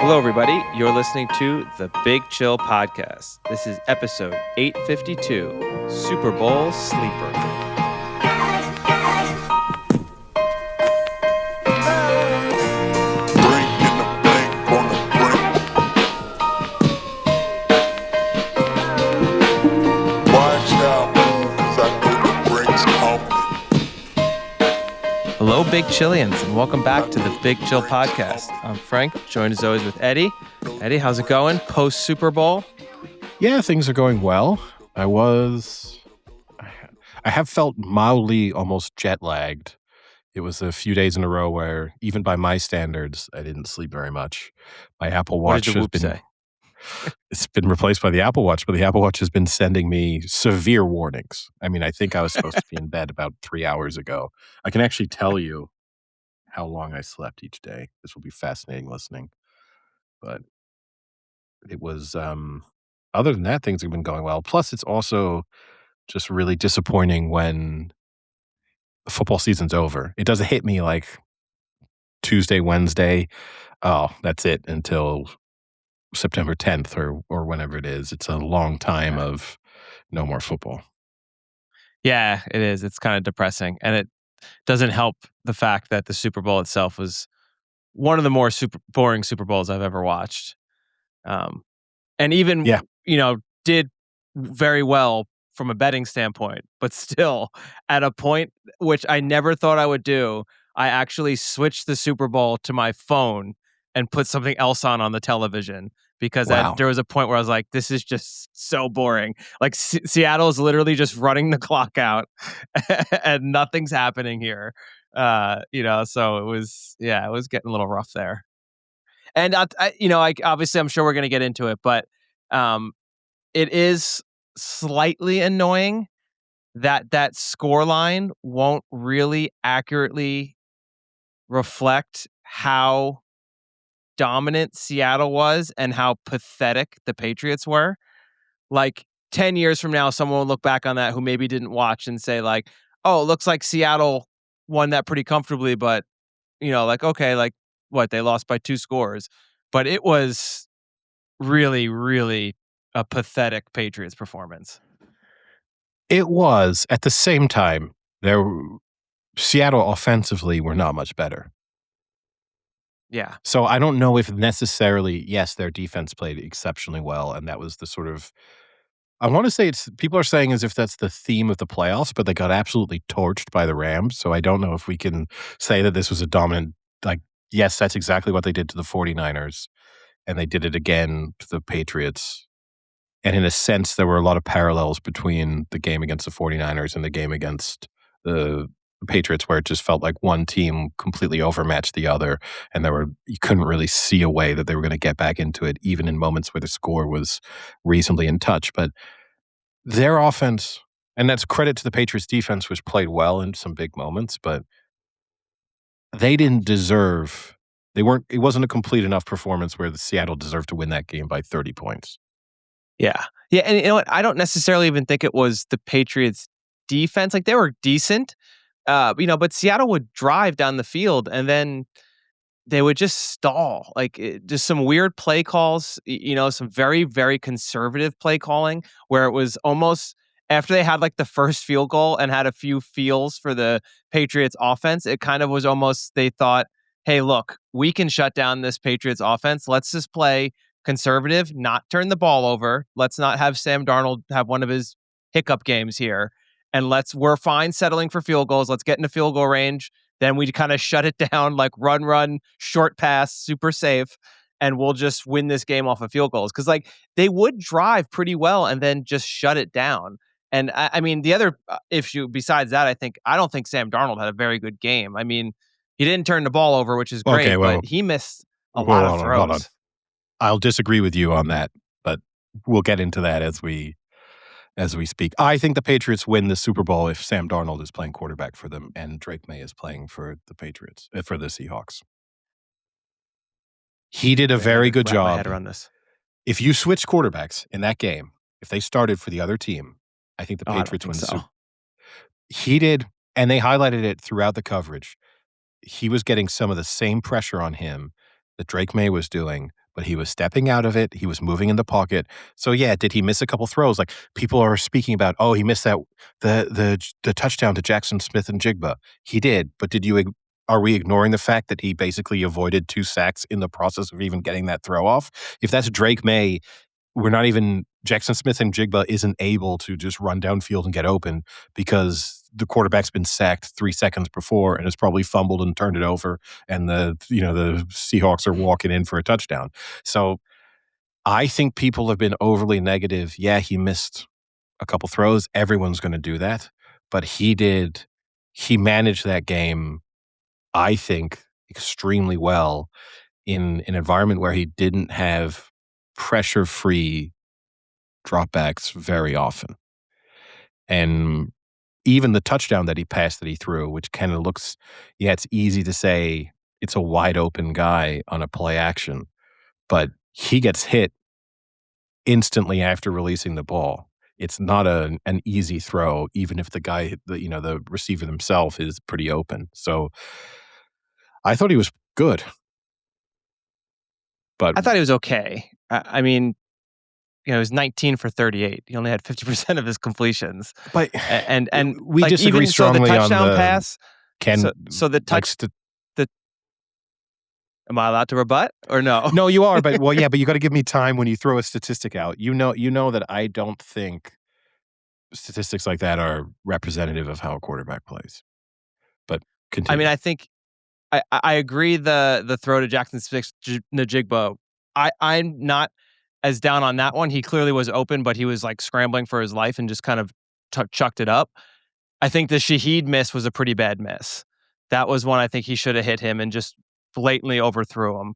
Hello, everybody. You're listening to the Big Chill Podcast. This is episode 852, Super Bowl Sleeper. Hello, Big Chillians, and welcome back to the Big Chill Podcast. I'm Frank, joined as always with Eddie. Eddie, how's it going post-Super Bowl? Yeah, things are going well. I have felt mildly almost jet-lagged. It was a few days in a row where, even by my standards, I didn't sleep very much. My Apple What Watch did the has whoop been say? it's been replaced by the Apple Watch, but the Apple Watch has been sending me severe warnings. I mean, I think I was supposed to be in bed about 3 hours ago. I can actually tell you how long I slept each day. This will be fascinating listening. But it was other than that, things have been going well. Plus, it's also just really disappointing when the football season's over. It doesn't hit me like Tuesday, Wednesday. Oh, that's it until September 10th or whenever it is. It's a long time of no more football. Yeah, it is. It's kind of depressing, and it doesn't help the fact that the Super Bowl itself was one of the more boring Super Bowls I've ever watched. And even, Yeah. did very well from a betting standpoint, but still at a point which I never thought I would do, I actually switched the Super Bowl to my phone and put something else on the television because Wow. there was a point where I was like, this is just so boring. Like Seattle is literally just running the clock out and nothing's happening here. So it was getting a little rough there. And obviously I'm sure we're going to get into it, but it is slightly annoying that score line won't really accurately reflect how dominant Seattle was and how pathetic the Patriots were. Like 10 years from now, someone will look back on that who maybe didn't watch and say like, oh, it looks like Seattle won that pretty comfortably, but okay, like what, they lost by 2 scores. But it was really, really a pathetic Patriots performance. It was. At the same time, Seattle offensively were not much better. Yeah. So I don't know if necessarily, yes, their defense played exceptionally well, and that was the sort of, I want to say people are saying as if that's the theme of the playoffs, but they got absolutely torched by the Rams. So I don't know if we can say that this was a dominant, like, yes, that's exactly what they did to the 49ers, and they did it again to the Patriots. And in a sense, there were a lot of parallels between the game against the 49ers and the game against the Patriots, where it just felt like one team completely overmatched the other, and you couldn't really see a way that they were going to get back into it, even in moments where the score was reasonably in touch. But their offense, and that's credit to the Patriots defense, which played well in some big moments, but they didn't deserve, it wasn't a complete enough performance where the Seattle deserved to win that game by 30 points. Yeah. Yeah, and you know what? I don't necessarily even think it was the Patriots defense. Like they were decent. But Seattle would drive down the field and then they would just stall. Like just some weird play calls, some very, very conservative play calling where it was almost after they had like the first field goal and had a few feels for the Patriots offense, it kind of was almost they thought, hey, look, we can shut down this Patriots offense. Let's just play conservative, not turn the ball over. Let's not have Sam Darnold have one of his hiccup games here. And we're fine settling for field goals. Let's get into field goal range. Then we kind of shut it down, like run, short pass, super safe, and we'll just win this game off of field goals. Because like they would drive pretty well and then just shut it down. And I mean, the other issue besides that, I don't think Sam Darnold had a very good game. I mean, he didn't turn the ball over, which is great, Okay, well, but he missed a lot of throws. Hold on. I'll disagree with you on that, but we'll get into that as we speak. I think the Patriots win the Super Bowl if Sam Darnold is playing quarterback for them and Drake May is playing for the Patriots, for the Seahawks. He did a very good job. My head around this. If you switch quarterbacks in that game, if they started for the other team, I think the Patriots win the Super Bowl. He did, and they highlighted it throughout the coverage. He was getting some of the same pressure on him that Drake May was doing, but he was stepping out of it. He was moving in the pocket. So yeah, did he miss a couple throws? Like people are speaking about, oh, he missed that the touchdown to Jackson Smith and Jigba. He did, but are we ignoring the fact that he basically avoided 2 sacks in the process of even getting that throw off? If that's Drake May, we're not even Jackson Smith and Jigba isn't able to just run downfield and get open because the quarterback's been sacked 3 seconds before and has probably fumbled and turned it over, and the Seahawks are walking in for a touchdown. So I think people have been overly negative. Yeah, he missed a couple throws. Everyone's going to do that, but he managed that game, I think, extremely well in an environment where he didn't have pressure-free dropbacks very often. And even the touchdown that he threw, which kind of looks, yeah, it's easy to say it's a wide open guy on a play action, but he gets hit instantly after releasing the ball. It's not an easy throw, even if the guy, the receiver himself is pretty open. So I thought he was good, but I thought he was okay. I mean, he was 19 for 38. He only had 50% of his completions. but And we like, disagree even so, the strongly on touchdown the pass. Ken. So the touch. The Am I allowed to rebut or no? No, you are, but well, yeah, but you got to give me time when you throw a statistic out. You know that I don't think statistics like that are representative of how a quarterback plays. But I continue. mean, I think I agree. The throw to Jackson Smith Najigba. I'm not as down on that one. He clearly was open, but he was like scrambling for his life and just kind of chucked it up. I think the Shaheed miss was a pretty bad miss. That was one I think he should have hit him and just blatantly overthrew him.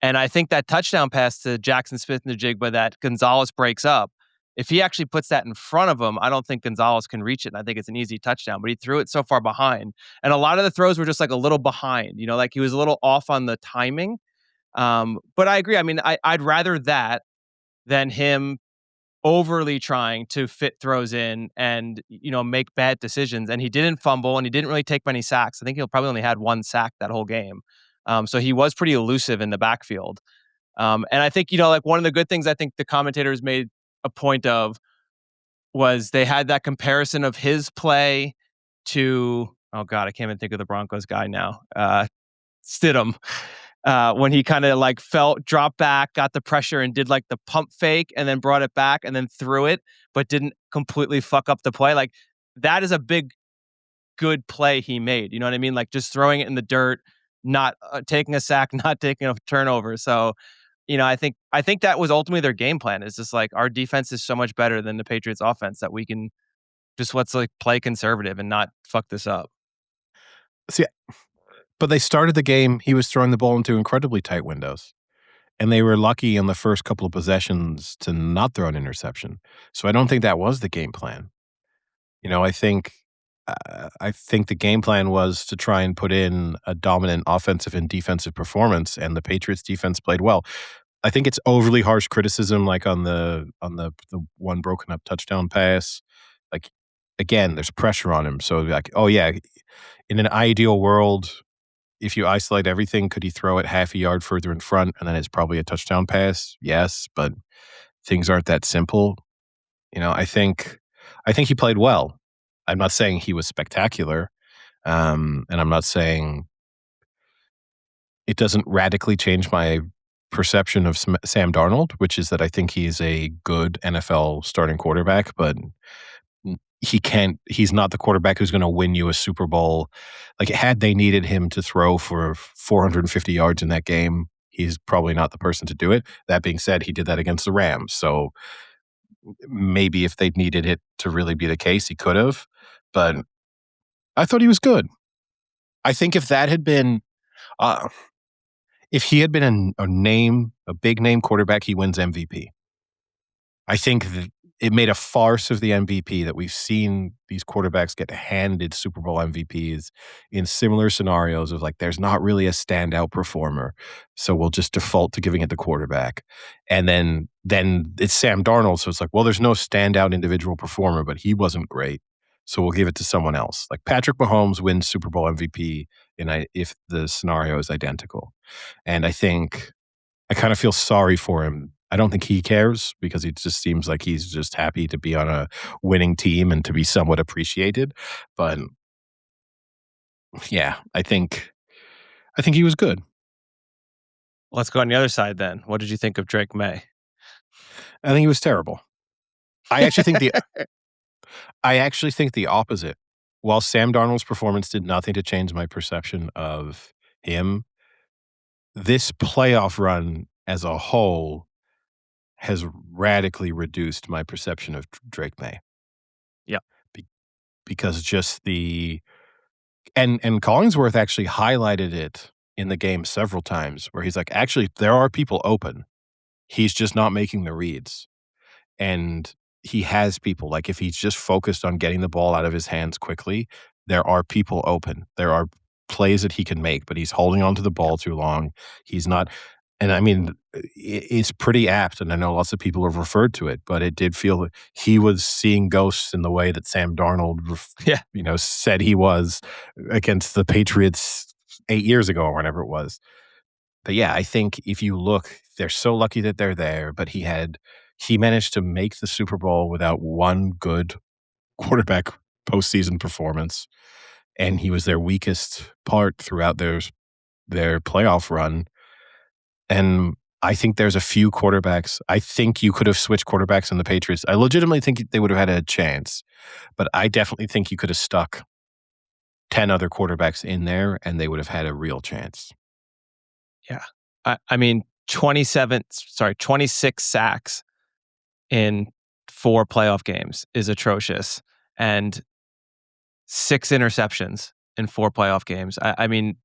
And I think that touchdown pass to Jackson Smith Najigba that Gonzalez breaks up, if he actually puts that in front of him, I don't think Gonzalez can reach it. And I think it's an easy touchdown, but he threw it so far behind. And a lot of the throws were just like a little behind, like he was a little off on the timing. But I agree. I mean, I'd rather that than him overly trying to fit throws in and make bad decisions. And he didn't fumble and he didn't really take many sacks. I think he probably only had 1 sack that whole game. So he was pretty elusive in the backfield. And I think like one of the good things I think the commentators made a point of was they had that comparison of his play to, oh God, I can't even think of the Broncos guy now. Stidham. When he kind of like dropped back, got the pressure and did like the pump fake and then brought it back and then threw it, but didn't completely fuck up the play. Like that is a big, good play he made. You know what I mean? Like just throwing it in the dirt, not taking a sack, not taking a turnover. So, I think that was ultimately their game plan. Is just like our defense is so much better than the Patriots offense that we can just let's like play conservative and not fuck this up. See, but they started the game. He was throwing the ball into incredibly tight windows, and they were lucky on the first couple of possessions to not throw an interception. So I don't think that was the game plan. I think the game plan was to try and put in a dominant offensive and defensive performance, and the Patriots defense played well. I think it's overly harsh criticism, like on the one broken up touchdown pass. Like again, there's pressure on him. So like, oh yeah, in an ideal world, if you isolate everything, could he throw it half a yard further in front and then it's probably a touchdown pass? Yes, but things aren't that simple. I think he played well. I'm not saying he was spectacular, and I'm not saying it doesn't radically change my perception of Sam Darnold, which is that I think he's a good NFL starting quarterback, but he's not the quarterback who's going to win you a Super Bowl. Like had they needed him to throw for 450 yards in that game, he's probably not the person to do it. That being said, he did that against the Rams. So maybe if they'd needed it to really be the case, he could have, but I thought he was good. I think if that had been, if he had been a big name quarterback, he wins MVP. I think it made a farce of the MVP that we've seen these quarterbacks get handed Super Bowl MVPs in similar scenarios of like, there's not really a standout performer. So we'll just default to giving it the quarterback. And then it's Sam Darnold. So it's like, well, there's no standout individual performer, but he wasn't great. So we'll give it to someone else. Like Patrick Mahomes wins Super Bowl MVP if the scenario is identical. And I think I kind of feel sorry for him. I don't think he cares because he just seems like he's just happy to be on a winning team and to be somewhat appreciated. But yeah, I think he was good. Let's go on the other side then. What did you think of Drake May? I think he was terrible. I actually think the I actually think the opposite. While Sam Darnold's performance did nothing to change my perception of him, this playoff run as a whole has radically reduced my perception of Drake May. Yeah. Be- because just and Collingsworth actually highlighted it in the game several times where he's like, actually, there are people open. He's just not making the reads. And he has people. Like, if he's just focused on getting the ball out of his hands quickly, there are people open. There are plays that he can make, but he's holding on to the ball too long. He's not. And I mean, it's pretty apt, and I know lots of people have referred to it, but it did feel that he was seeing ghosts in the way that Sam Darnold, Yeah. said he was against the Patriots 8 years ago or whenever it was. But yeah, I think if you look, they're so lucky that they're there, but he managed to make the Super Bowl without one good quarterback postseason performance, and he was their weakest part throughout their playoff run. And I think there's a few quarterbacks. I think you could have switched quarterbacks in the Patriots. I legitimately think they would have had a chance, but I definitely think you could have stuck 10 other quarterbacks in there and they would have had a real chance. Yeah. I mean, 26 sacks in 4 playoff games is atrocious, and 6 interceptions in 4 playoff games. I mean,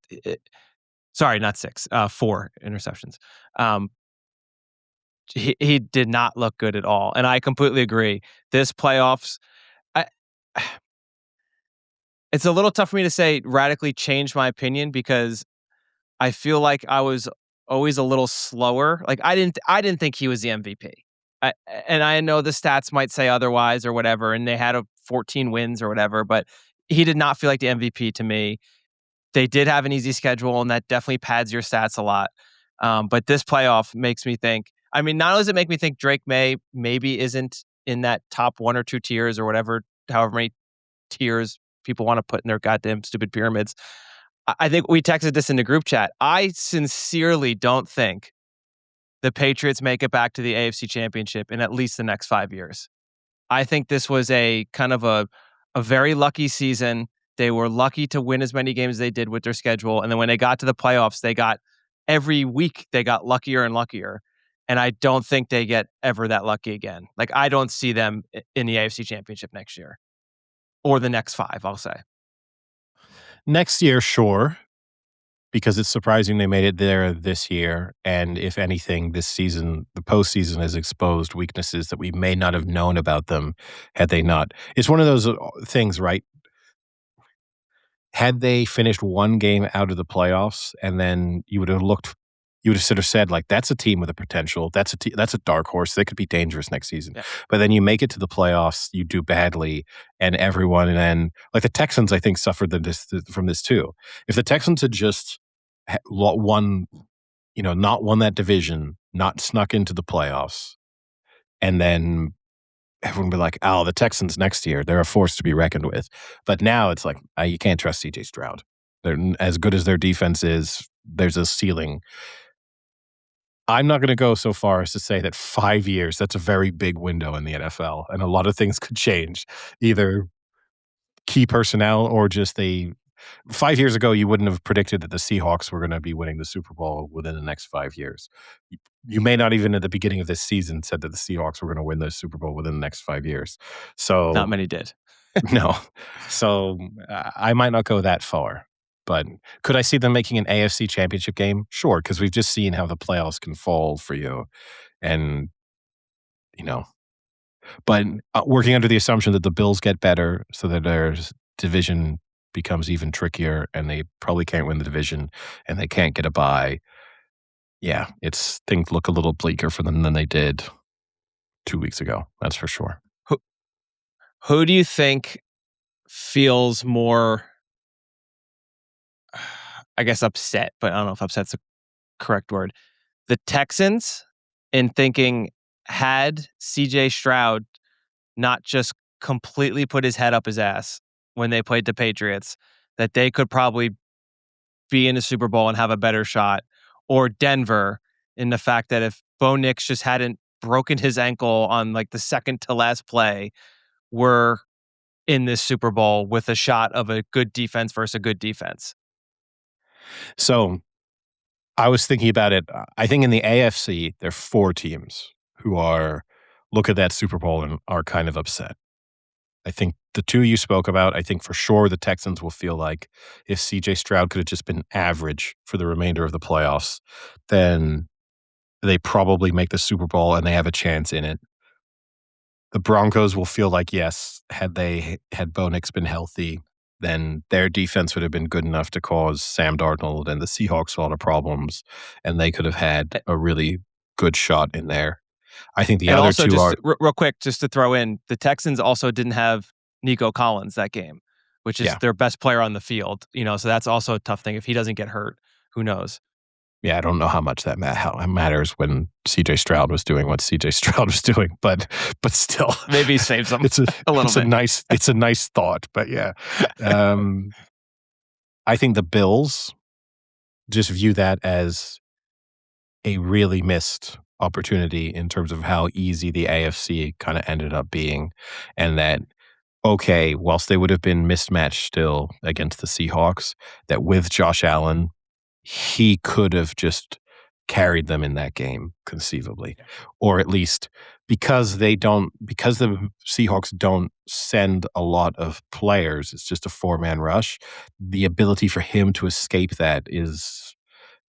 sorry, not 6, 4 interceptions. He did not look good at all, and I completely agree. This playoffs, I it's a little tough for me to say radically changed my opinion because I feel like I was always a little slower. Like, I didn't think he was the MVP. And I know the stats might say otherwise or whatever, and they had a 14 wins or whatever, but he did not feel like the MVP to me. They did have an easy schedule, and that definitely pads your stats a lot. But this playoff makes me think. I mean, not only does it make me think Drake May maybe isn't in that top 1 or 2 tiers or whatever, however many tiers people want to put in their goddamn stupid pyramids. I think we texted this in the group chat. I sincerely don't think the Patriots make it back to the AFC Championship in at least the next 5 years. I think this was a kind of a very lucky season. They were lucky to win as many games as they did with their schedule. And then when they got to the playoffs, every week they got luckier and luckier. And I don't think they get ever that lucky again. Like, I don't see them in the AFC Championship next year or the next 5, I'll say. Next year, sure, because it's surprising they made it there this year. And if anything, this season, the postseason has exposed weaknesses that we may not have known about them had they not. It's one of those things, right? Had they finished one game out of the playoffs, and then you would have sort of said, like, that's a team with a potential. That's a dark horse. They could be dangerous next season. Yeah. But then you make it to the playoffs, you do badly, and then like the Texans, I think, suffered from this too. If the Texans had just won, not won that division, not snuck into the playoffs, and then everyone would be like, oh, the Texans next year, they're a force to be reckoned with. But now it's like, you can't trust CJ Stroud. They're as good as their defense is, there's a ceiling. I'm not going to go so far as to say that 5 years, that's a very big window in the NFL, and a lot of things could change. Either key personnel or just 5 years ago, you wouldn't have predicted that the Seahawks were going to be winning the Super Bowl within the next 5 years. You may not even at the beginning of this season said that the Seahawks were going to win the Super Bowl within the next 5 years. So Not many did. no. So I might not go that far. But could I see them making an AFC Championship game? Sure, because we've just seen how the playoffs can fall for you. And, you know, but working under the assumption that the Bills get better so that their division becomes even trickier and they probably can't win the division and they can't get a bye. Yeah, things look a little bleaker for them than they did 2 weeks ago. That's for sure. Who do you think feels more, I guess, upset, but I don't know if upset's the correct word. the Texans in thinking, had CJ Stroud not just completely put his head up his ass when they played the Patriots, that they could probably be in the Super Bowl and have a better shot, or Denver in the fact that if Bo Nix just hadn't broken his ankle on like the second to last play, we're in this Super Bowl with a shot of a good defense versus a good defense. So I was thinking about it. I think in the AFC, there are 4 teams who look at that Super Bowl and are kind of upset. I think the 2 you spoke about, I think for sure the Texans will feel like if CJ Stroud could have just been average for the remainder of the playoffs, then they probably make the Super Bowl and they have a chance in it. The Broncos will feel like, yes, had Bo Nix been healthy, then their defense would have been good enough to cause Sam Darnold and the Seahawks a lot of problems, and they could have had a really good shot in there. I think the And other also, 2 just are real quick, just to throw in, the Texans also didn't have Nico Collins that game, which is yeah. their best player on the field. So that's also a tough thing. If he doesn't get hurt, who knows? Yeah, I don't know how much that how it matters when CJ Stroud was doing what CJ Stroud was doing, but still, Maybe he saves them it's a a little bit. it's a nice thought, but yeah, I think the Bills just view that as a really missed opportunity in terms of how easy the AFC kind of ended up being, and that okay, whilst they would have been mismatched still against the Seahawks, that with Josh Allen, he could have just carried them in that game conceivably. Or at least because the Seahawks don't send a lot of players, it's just a 4-man rush, the ability for him to escape that is,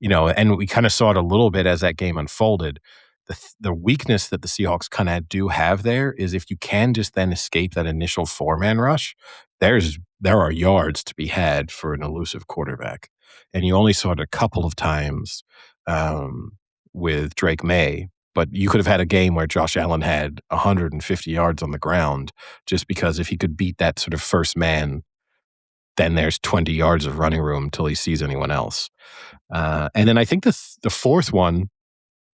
and we kind of saw it a little bit as that game unfolded. The weakness that the Seahawks kind of do have there is if you can just then escape that initial 4-man rush, there are yards to be had for an elusive quarterback. And you only saw it a couple of times with Drake May, but you could have had a game where Josh Allen had 150 yards on the ground just because if he could beat that sort of first man, then there's 20 yards of running room till he sees anyone else. And then I think the fourth one,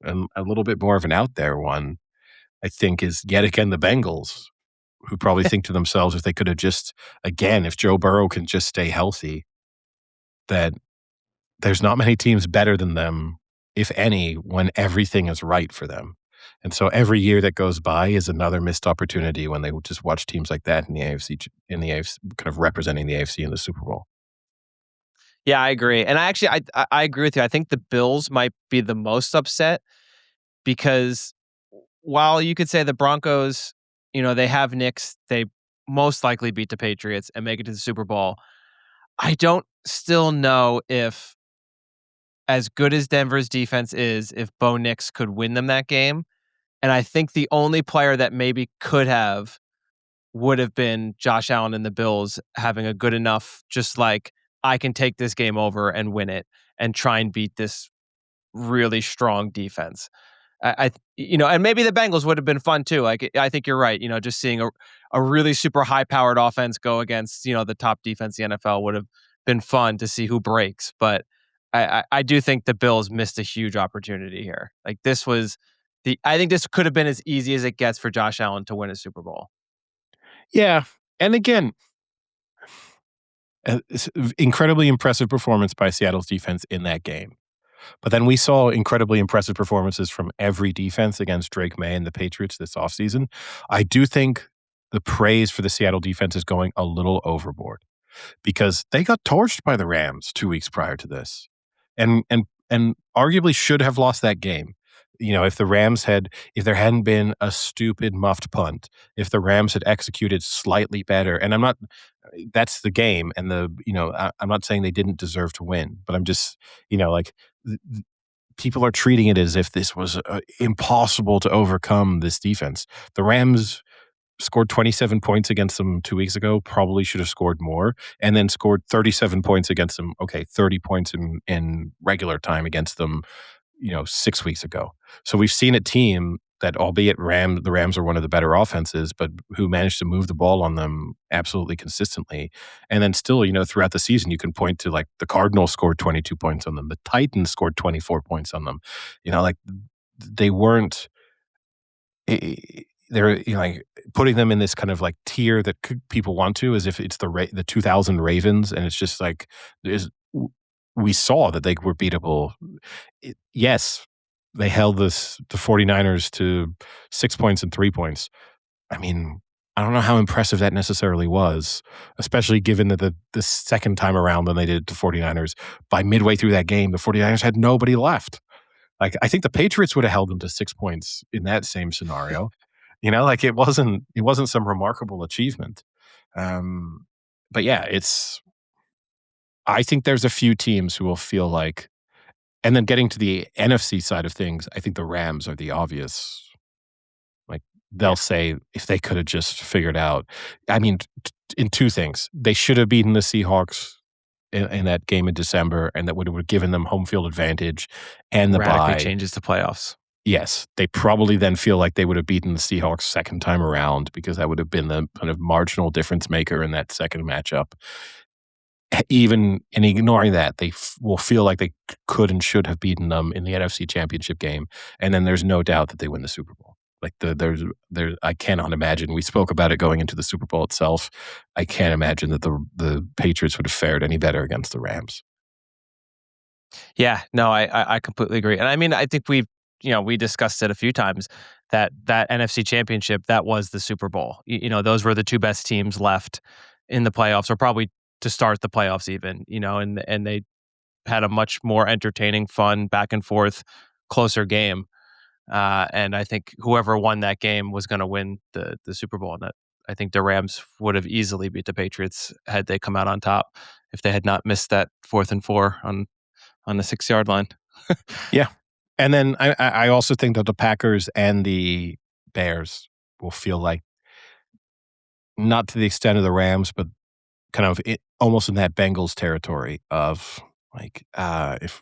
a little bit more of an out there one, I think is yet again the Bengals, who probably think to themselves if they could have just, again, if Joe Burrow can just stay healthy, that there's not many teams better than them, if any, when everything is right for them. And so every year that goes by is another missed opportunity when they just watch teams like that in the AFC, kind of representing the AFC in the Super Bowl. Yeah, I agree. And I agree with you. I think the Bills might be the most upset because while you could say the Broncos, they have Knicks, they most likely beat the Patriots and make it to the Super Bowl. I don't still know if, as good as Denver's defense is, if Bo Nix could win them that game. And I think the only player that maybe could have would have been Josh Allen and the Bills having a good enough, just like, I can take this game over and win it and try and beat this really strong defense. And maybe the Bengals would have been fun too. Like, I think you're right. Just seeing a really super high powered offense go against, the top defense in the NFL would have been fun to see who breaks. But I do think the Bills missed a huge opportunity here. Like, I think this could have been as easy as it gets for Josh Allen to win a Super Bowl. Yeah. And again, incredibly impressive performance by Seattle's defense in that game. But then we saw incredibly impressive performances from every defense against Drake May and the Patriots this offseason. I do think the praise for the Seattle defense is going a little overboard because they got torched by the Rams 2 weeks prior to this and arguably should have lost that game. If there hadn't been a stupid muffed punt, if the Rams had executed slightly better, and that's the game, and I'm not saying they didn't deserve to win, but I'm just, people are treating it as if this was impossible to overcome this defense. The Rams scored 27 points against them 2 weeks ago, probably should have scored more, and then scored 37 points against them. Okay, 30 points in regular time against them, 6 weeks ago. So we've seen a team that albeit the Rams are one of the better offenses, but who managed to move the ball on them absolutely consistently. And then still, throughout the season, you can point to like the Cardinals scored 22 points on them. The Titans scored 24 points on them. Like they weren't, they're, like putting them in this kind of like tier that people want to, as if it's the 2000 Ravens. And it's just like, we saw that they were beatable. Yes, they held the 49ers to 6 points and 3 points. I mean, I don't know how impressive that necessarily was, especially given that the second time around when they did it to 49ers, by midway through that game, the 49ers had nobody left. Like, I think the Patriots would have held them to 6 points in that same scenario. Like it wasn't some remarkable achievement. But yeah, I think there's a few teams who will feel like, and then getting to the NFC side of things, I think the Rams are the obvious. Like, they'll say if they could have just figured out. I mean, in two things, they should have beaten the Seahawks in that game in December, and that would have given them home field advantage and the radically bye. changes the playoffs. Yes, they probably then feel like they would have beaten the Seahawks second time around, because that would have been the kind of marginal difference maker in that second matchup. Even in ignoring that, they will feel like they could and should have beaten them in the NFC Championship game, and then there's no doubt that they win the Super Bowl. Like there's I cannot imagine. We spoke about it going into the Super Bowl itself. I can't imagine that the Patriots would have fared any better against the Rams. Yeah, no, I completely agree, and I mean, I think we discussed it a few times that NFC Championship, that was the Super Bowl. Those were the two best teams left in the playoffs, or probably to start the playoffs even, and they had a much more entertaining, fun, back and forth, closer game. And I think whoever won that game was going to win the Super Bowl. And that, I think the Rams would have easily beat the Patriots had they come out on top, if they had not missed that 4th and 4 on the 6-yard line. Yeah. And then I also think that the Packers and the Bears will feel like, not to the extent of the Rams, but kind of almost in that Bengals territory of like, if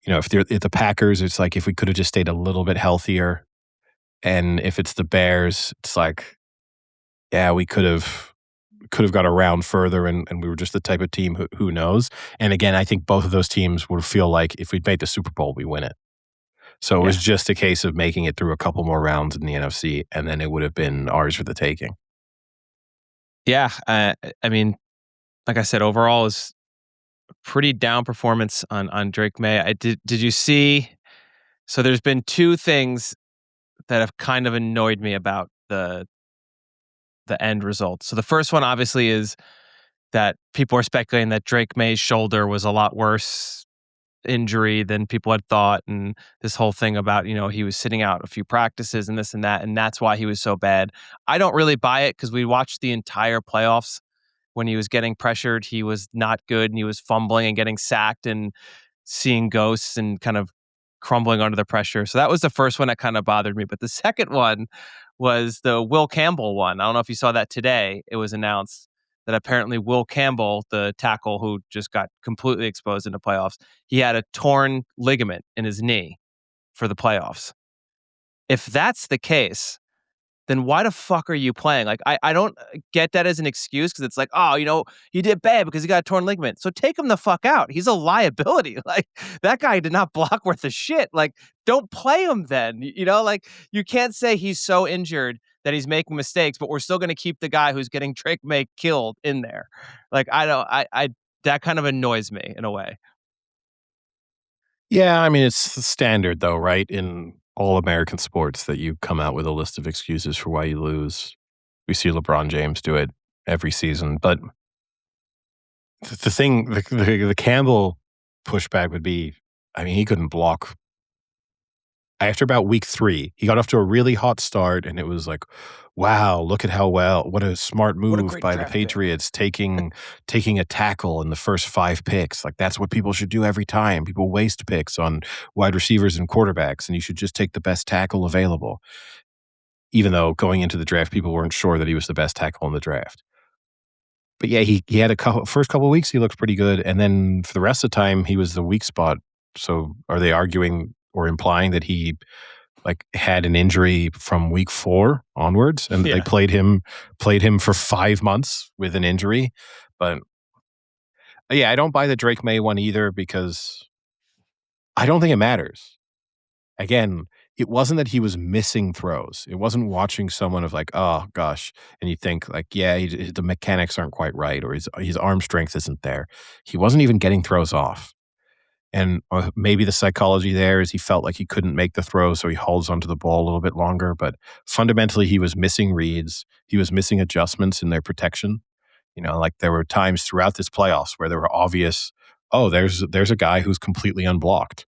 the Packers, it's like if we could have just stayed a little bit healthier, and if it's the Bears, it's like, yeah, we could have got around further, and we were just the type of team who knows. And again, I think both of those teams would feel like if we'd made the Super Bowl, we win it. So it was just a case of making it through a couple more rounds in the NFC, and then it would have been ours for the taking. Yeah, I mean, like I said, overall is a pretty down performance on Drake May. Did you see? So there's been two things that have kind of annoyed me about the end result. So the first one obviously is that people are speculating that Drake May's shoulder was a lot worse injury than people had thought, and this whole thing about, he was sitting out a few practices and this and that, and that's why he was so bad. I don't really buy it, because we watched the entire playoffs. When he was getting pressured, he was not good, and he was fumbling and getting sacked and seeing ghosts and kind of crumbling under the pressure. So that was the first one that kind of bothered me. But the second one was the Will Campbell one. I don't know if you saw that today. It was announced that apparently Will Campbell, the tackle who just got completely exposed in the playoffs, he had a torn ligament in his knee for the playoffs. If that's the case, then why the fuck are you playing? Like, I don't get that as an excuse, because it's like, oh, you did bad because he got a torn ligament. So take him the fuck out. He's a liability. Like, that guy did not block worth of shit. Like, don't play him then. Like, you can't say he's so injured that he's making mistakes, but we're still going to keep the guy who's getting Drake May killed in there. Like, that kind of annoys me in a way. Yeah, I mean, it's standard though, right? In all American sports, that you come out with a list of excuses for why you lose. We see LeBron James do it every season. But the thing, the Campbell pushback would be, I mean, he couldn't block. After about week 3, he got off to a really hot start, and it was like, wow, look at what a smart move by the Patriots, taking a tackle in the first 5 picks. Like, that's what people should do every time. People waste picks on wide receivers and quarterbacks, and you should just take the best tackle available. Even though going into the draft, people weren't sure that he was the best tackle in the draft. But yeah, he had first couple of weeks, he looked pretty good, and then for the rest of the time, he was the weak spot. So are they arguing or implying that he like had an injury from week 4 onwards, and they Yeah. played him for 5 months with an injury. But yeah, I don't buy the Drake May one either because I don't think it matters. Again, it wasn't that he was missing throws. It wasn't watching someone of like, oh gosh, and you think like, yeah, the mechanics aren't quite right, or his arm strength isn't there. He wasn't even getting throws off. And maybe the psychology there is he felt like he couldn't make the throw, so he holds onto the ball a little bit longer. But fundamentally, he was missing reads. He was missing adjustments in their protection. Like there were times throughout this playoffs where there were obvious, oh, there's a guy who's completely unblocked,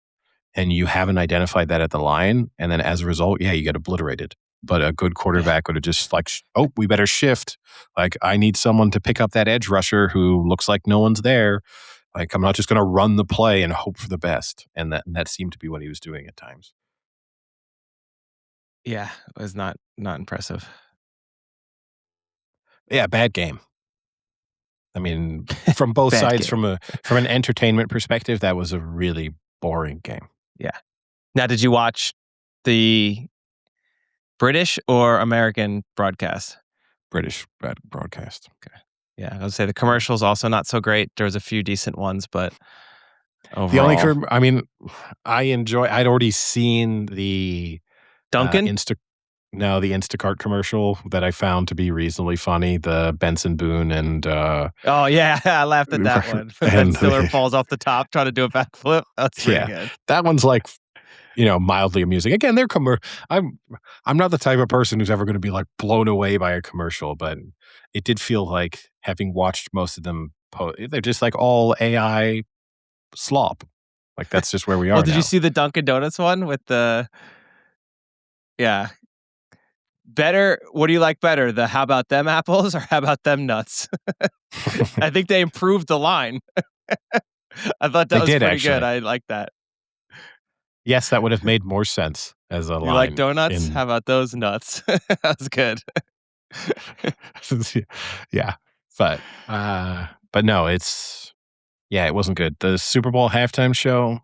and you haven't identified that at the line, and then as a result, yeah, you get obliterated. But a good Yeah. quarterback would have just like, oh, we better shift. Like I need someone to pick up that edge rusher who looks like no one's there. Like I'm not just going to run the play and hope for the best. And that seemed to be what he was doing at times. Yeah, it was not impressive. Yeah, bad game. I mean, from both Bad sides, game. from an entertainment perspective, that was a really boring game. Yeah. Now, did you watch the British or American broadcast? British broadcast. Yeah, I would say the commercials also not so great. There was a few decent ones, but The only, overall, I mean, I'd already seen the Duncan. the Instacart commercial that I found to be reasonably funny. The Benson Boone and Oh yeah, I laughed at that one. Ben and Stiller falls off the top trying to do a backflip. That's pretty yeah, good. that one's like mildly amusing. Again, I'm not the type of person who's ever going to be like blown away by a commercial, but it did feel like having watched most of them, they're just like all AI slop. Like that's just where we Well, are did you now. see the Dunkin' Donuts one with the yeah? Better. What do you like better? The how about them apples or how about them nuts? I think they improved the line. I thought They that was did pretty good. actually. I like that. Yes, that would have made more sense as a You like line donuts? in How about those nuts? That's good. yeah. But no, it wasn't good. The Super Bowl halftime show,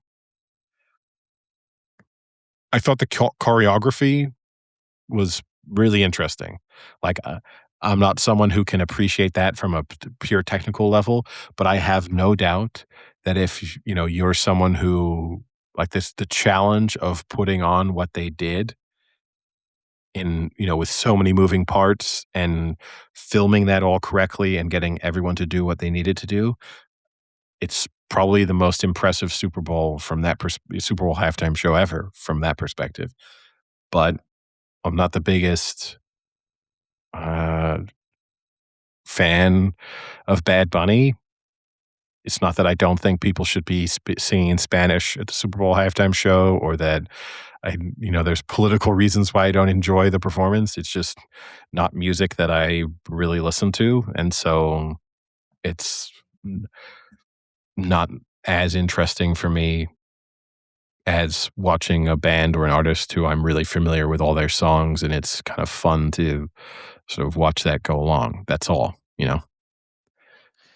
I thought the choreography was really interesting. Like I'm not someone who can appreciate that from a pure technical level, but I have no doubt that if you're someone who like the challenge of putting on what they did in with so many moving parts and filming that all correctly and getting everyone to do what they needed to do, it's probably the most impressive Super Bowl from that Super Bowl halftime show ever from that perspective. But I'm not the biggest uh, fan of Bad Bunny. It's not that I don't think people should be singing in Spanish at the Super Bowl halftime show, or that there's political reasons why I don't enjoy the performance. It's just not music that I really listen to, and so it's not as interesting for me as watching a band or an artist who I'm really familiar with all their songs, and it's kind of fun to sort of watch that go along. That's all.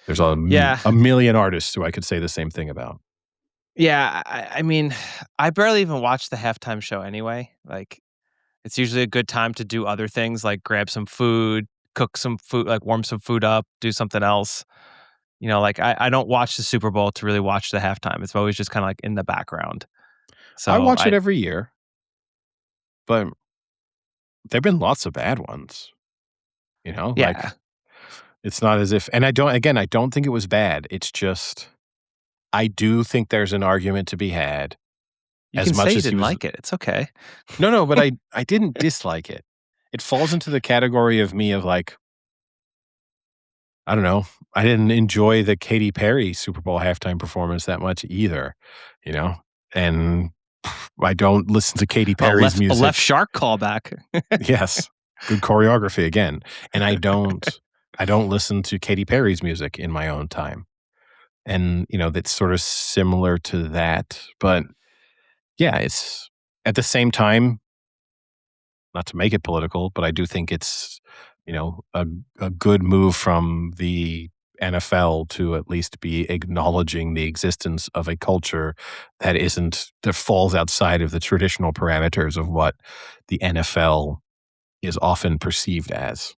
There's Yeah. a million artists who I could say the same thing about. Yeah. I mean, I barely even watch the halftime show anyway. Like, it's usually a good time to do other things like grab some food, cook some food, like warm some food up, do something else. Like I don't watch the Super Bowl to really watch the halftime. It's always just kind of like in the background. I So watch it every year, but there've been lots of bad ones, like yeah, it's not as if, and I don't think it was bad. It's just, I do think there's an argument to be had you as can say much you as he didn't was. like it. It's okay. No, but I didn't dislike it. It falls into the category of me of like, I don't know. I didn't enjoy the Katy Perry Super Bowl halftime performance that much either, you know? And I don't listen to Katy Perry's A left music. shark callback. Yes. Good choreography again. And I don't listen to Katy Perry's music in my own time. And, that's sort of similar to that. But yeah, it's at the same time, not to make it political, but I do think it's, a good move from the NFL to at least be acknowledging the existence of a culture that falls outside of the traditional parameters of what the NFL is often perceived as.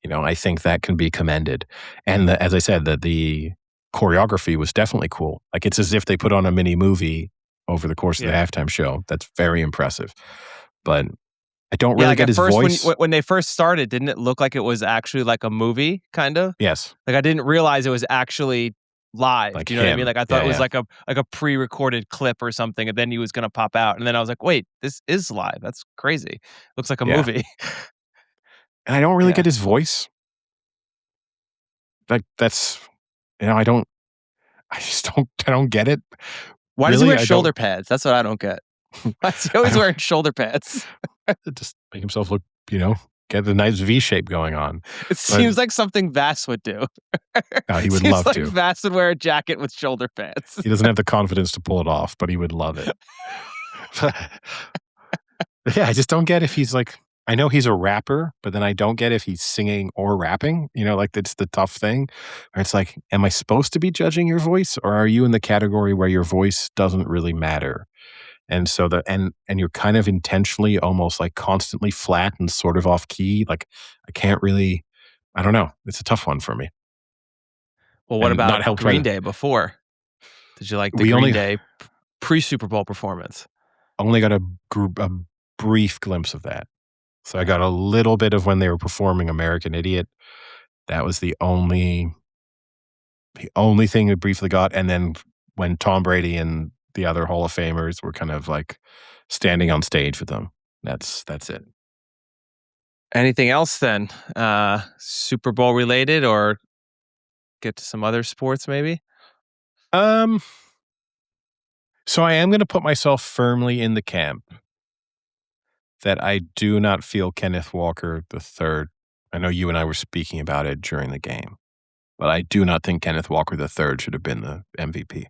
I think that can be commended. And as I said, that the choreography was definitely cool. Like, it's as if they put on a mini movie over the course of the Yeah. halftime show. That's very impressive. But I don't Yeah, really like get at his first voice. when they first started, didn't it look like it was actually like a movie, kind of? Yes, Like I didn't realize it was actually live. like Do you know what I mean? him. Like I thought Yeah, it was yeah, like a pre-recorded clip or something, and then he was gonna pop out. And then I was like, wait, this is live. That's crazy. Looks like a yeah. movie. And I don't really Yeah. get his voice. Like, that's, I just don't get it. Why does he Really, wear I don't. shoulder pads? That's what I don't get. Why is he I always don't wearing shoulder pads? just make himself look, get the nice V shape going on. It But seems like something Vass would do. he would Seems love like to. Vass would wear a jacket with shoulder pads. He doesn't have the confidence to pull it off, but he would love it. Yeah, I just don't get if he's like, I know he's a rapper, but then I don't get if he's singing or rapping. Like, that's the tough thing. Where it's like, am I supposed to be judging your voice, or are you in the category where your voice doesn't really matter? And so and you're kind of intentionally almost like constantly flat and sort of off key. Like, I don't know. It's a tough one for me. Well, what And not about helped by Green Day before? Did you like the we Green only Day pre-Super Bowl performance? only got a brief glimpse of that. So I got a little bit of when they were performing American Idiot. That was the only thing we briefly got. And then when Tom Brady and the other Hall of Famers were kind of like standing on stage with them. That's it. Anything else then? Super Bowl related, or get to some other sports maybe? Um, so I am going to put myself firmly in the camp that I do not feel Kenneth Walker III. I know you and I were speaking about it during the game, but I do not think Kenneth Walker III should have been the MVP.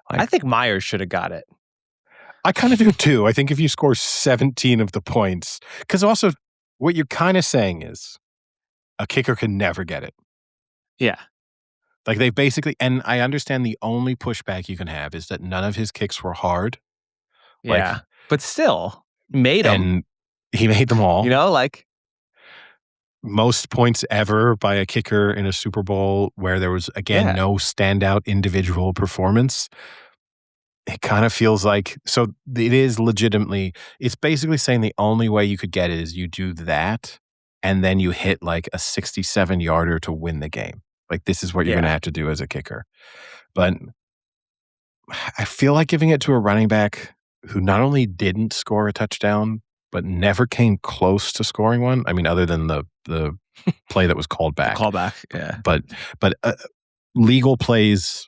I think Myers should have got it. I kind of do too. I think if you score 17 of the points, because also what you're kind of saying is a kicker can never get it. Yeah. Like, they basically, and I understand the only pushback you can have is that none of his kicks were hard. Yeah. But still, made them. And he made them all. Like Most points ever by a kicker in a Super Bowl where there was, again, no standout individual performance. It kind of feels like, so it is legitimately, it's basically saying the only way you could get it is you do that, and then you hit like a 67-yarder to win the game. Like, this is what you're going to have to do as a kicker. But I feel like giving it to a running back who not only didn't score a touchdown, but never came close to scoring one. I mean, other than the play that was called back. Callback, yeah. But legal plays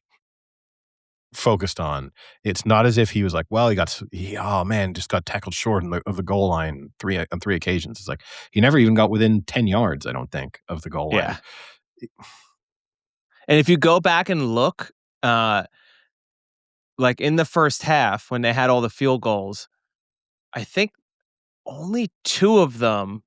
focused on. It's not as if he was like, well, just got tackled short of the goal line on three occasions. It's like he never even got within 10 yards, I don't think, of the goal line. And if you go back and look, like in the first half when they had all the field goals, I think only 2 of them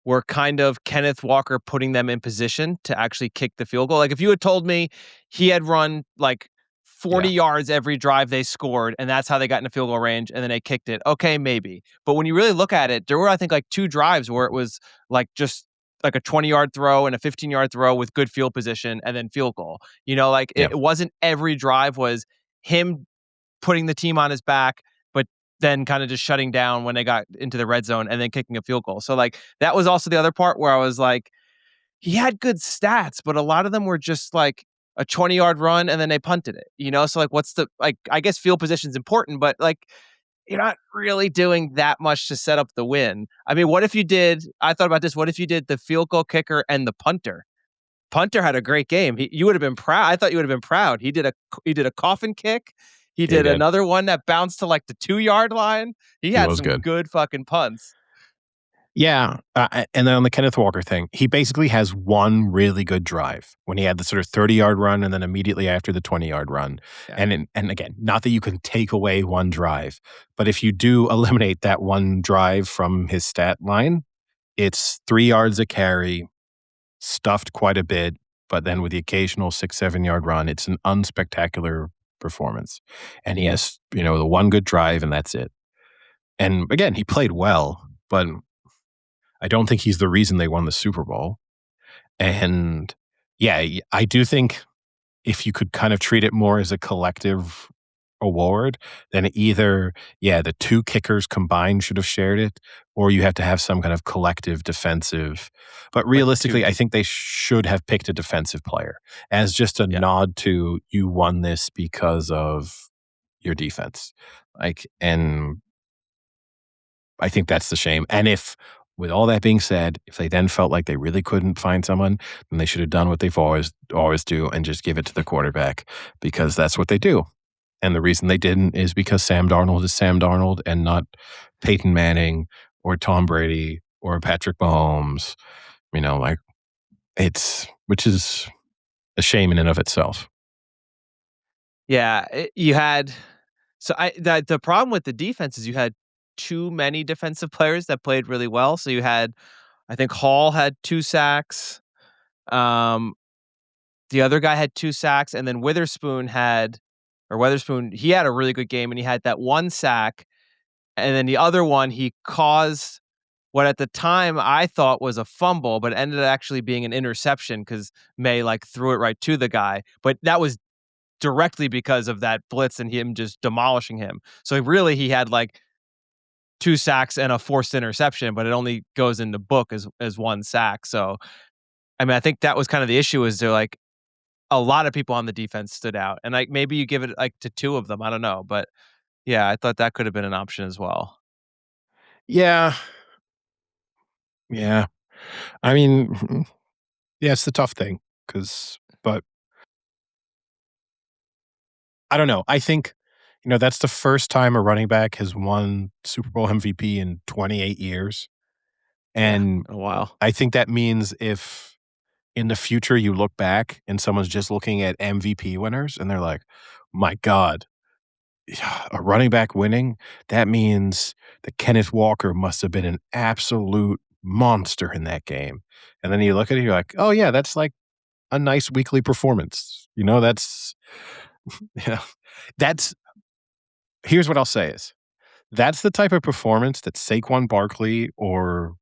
were kind of Kenneth Walker putting them in position to actually kick the field goal. Like, if you had told me he had run like 40 yards every drive they scored, and that's how they got into field goal range, and then they kicked it, okay, maybe. But when you really look at it, there were, I think, like 2 drives where it was like just like a 20-yard throw and a 15-yard throw with good field position and then field goal. It wasn't every drive was him putting the team on his back, but then kind of just shutting down when they got into the red zone and then kicking a field goal. So like that was also the other part where I was like, he had good stats, but a lot of them were just like a 20-yard run and then they punted it, So like, I guess field position's important, but like, you're not really doing that much to set up the win. I mean, I thought about this. What if you did the field goal kicker and the punter? Punter had a great game. You would have been proud. I thought you would have been proud. He did a coffin kick. He did another one that bounced to like the 2-yard line. He had some good fucking punts. Yeah. And then on the Kenneth Walker thing, he basically has one really good drive when he had the sort of 30-yard run and then immediately after the 20-yard run. Yeah. And again, not that you can take away one drive, but if you do eliminate that one drive from his stat line, it's 3 yards a carry, stuffed quite a bit, but then with the occasional 6, 7 yard run, it's an unspectacular performance. And he has, the one good drive, and that's it. And again, he played well, but I don't think he's the reason they won the Super Bowl. And yeah, I do think if you could kind of treat it more as a collective award, then either, the two kickers combined should have shared it, or you have to have some kind of collective defensive. But like two. realistically, I think they should have picked a defensive player as just a Yeah. nod to you won this because of your defense. And I think that's the shame. And if, with all that being said, if they then felt like they really couldn't find someone, then they should have done what they've always do and just give it to the quarterback, because that's what they do. And the reason they didn't is because Sam Darnold is Sam Darnold and not Peyton Manning or Tom Brady or Patrick Mahomes. Which is a shame in and of itself. Yeah, you had the problem with the defense is you had too many defensive players that played really well. So you had, I think Hall had 2 sacks. The other guy had 2 sacks, and then Witherspoon, he had a really good game, and he had that 1 sack, and then the other one he caused what at the time I thought was a fumble, but it ended up actually being an interception because May threw it right to the guy. But that was directly because of that blitz and him just demolishing him. So really he had 2 sacks and a forced interception, but it only goes in the book as 1 sack. So I mean, I think that was kind of the issue, is they're a lot of people on the defense stood out. And maybe you give it to 2 of them. I don't know. But yeah, I thought that could have been an option as well. Yeah. Yeah. I mean, yeah, it's the tough thing but I don't know. I think, that's the first time a running back has won Super Bowl MVP in 28 years. Yeah, And a while. I think that means if in the future you look back and someone's just looking at MVP winners and they're like, my God, a running back winning, that means that Kenneth Walker must have been an absolute monster in that game. And then you look at it, you're like, oh yeah, that's like a nice weekly performance. That's yeah. That's Here's what I'll say is that's the type of performance that Saquon Barkley or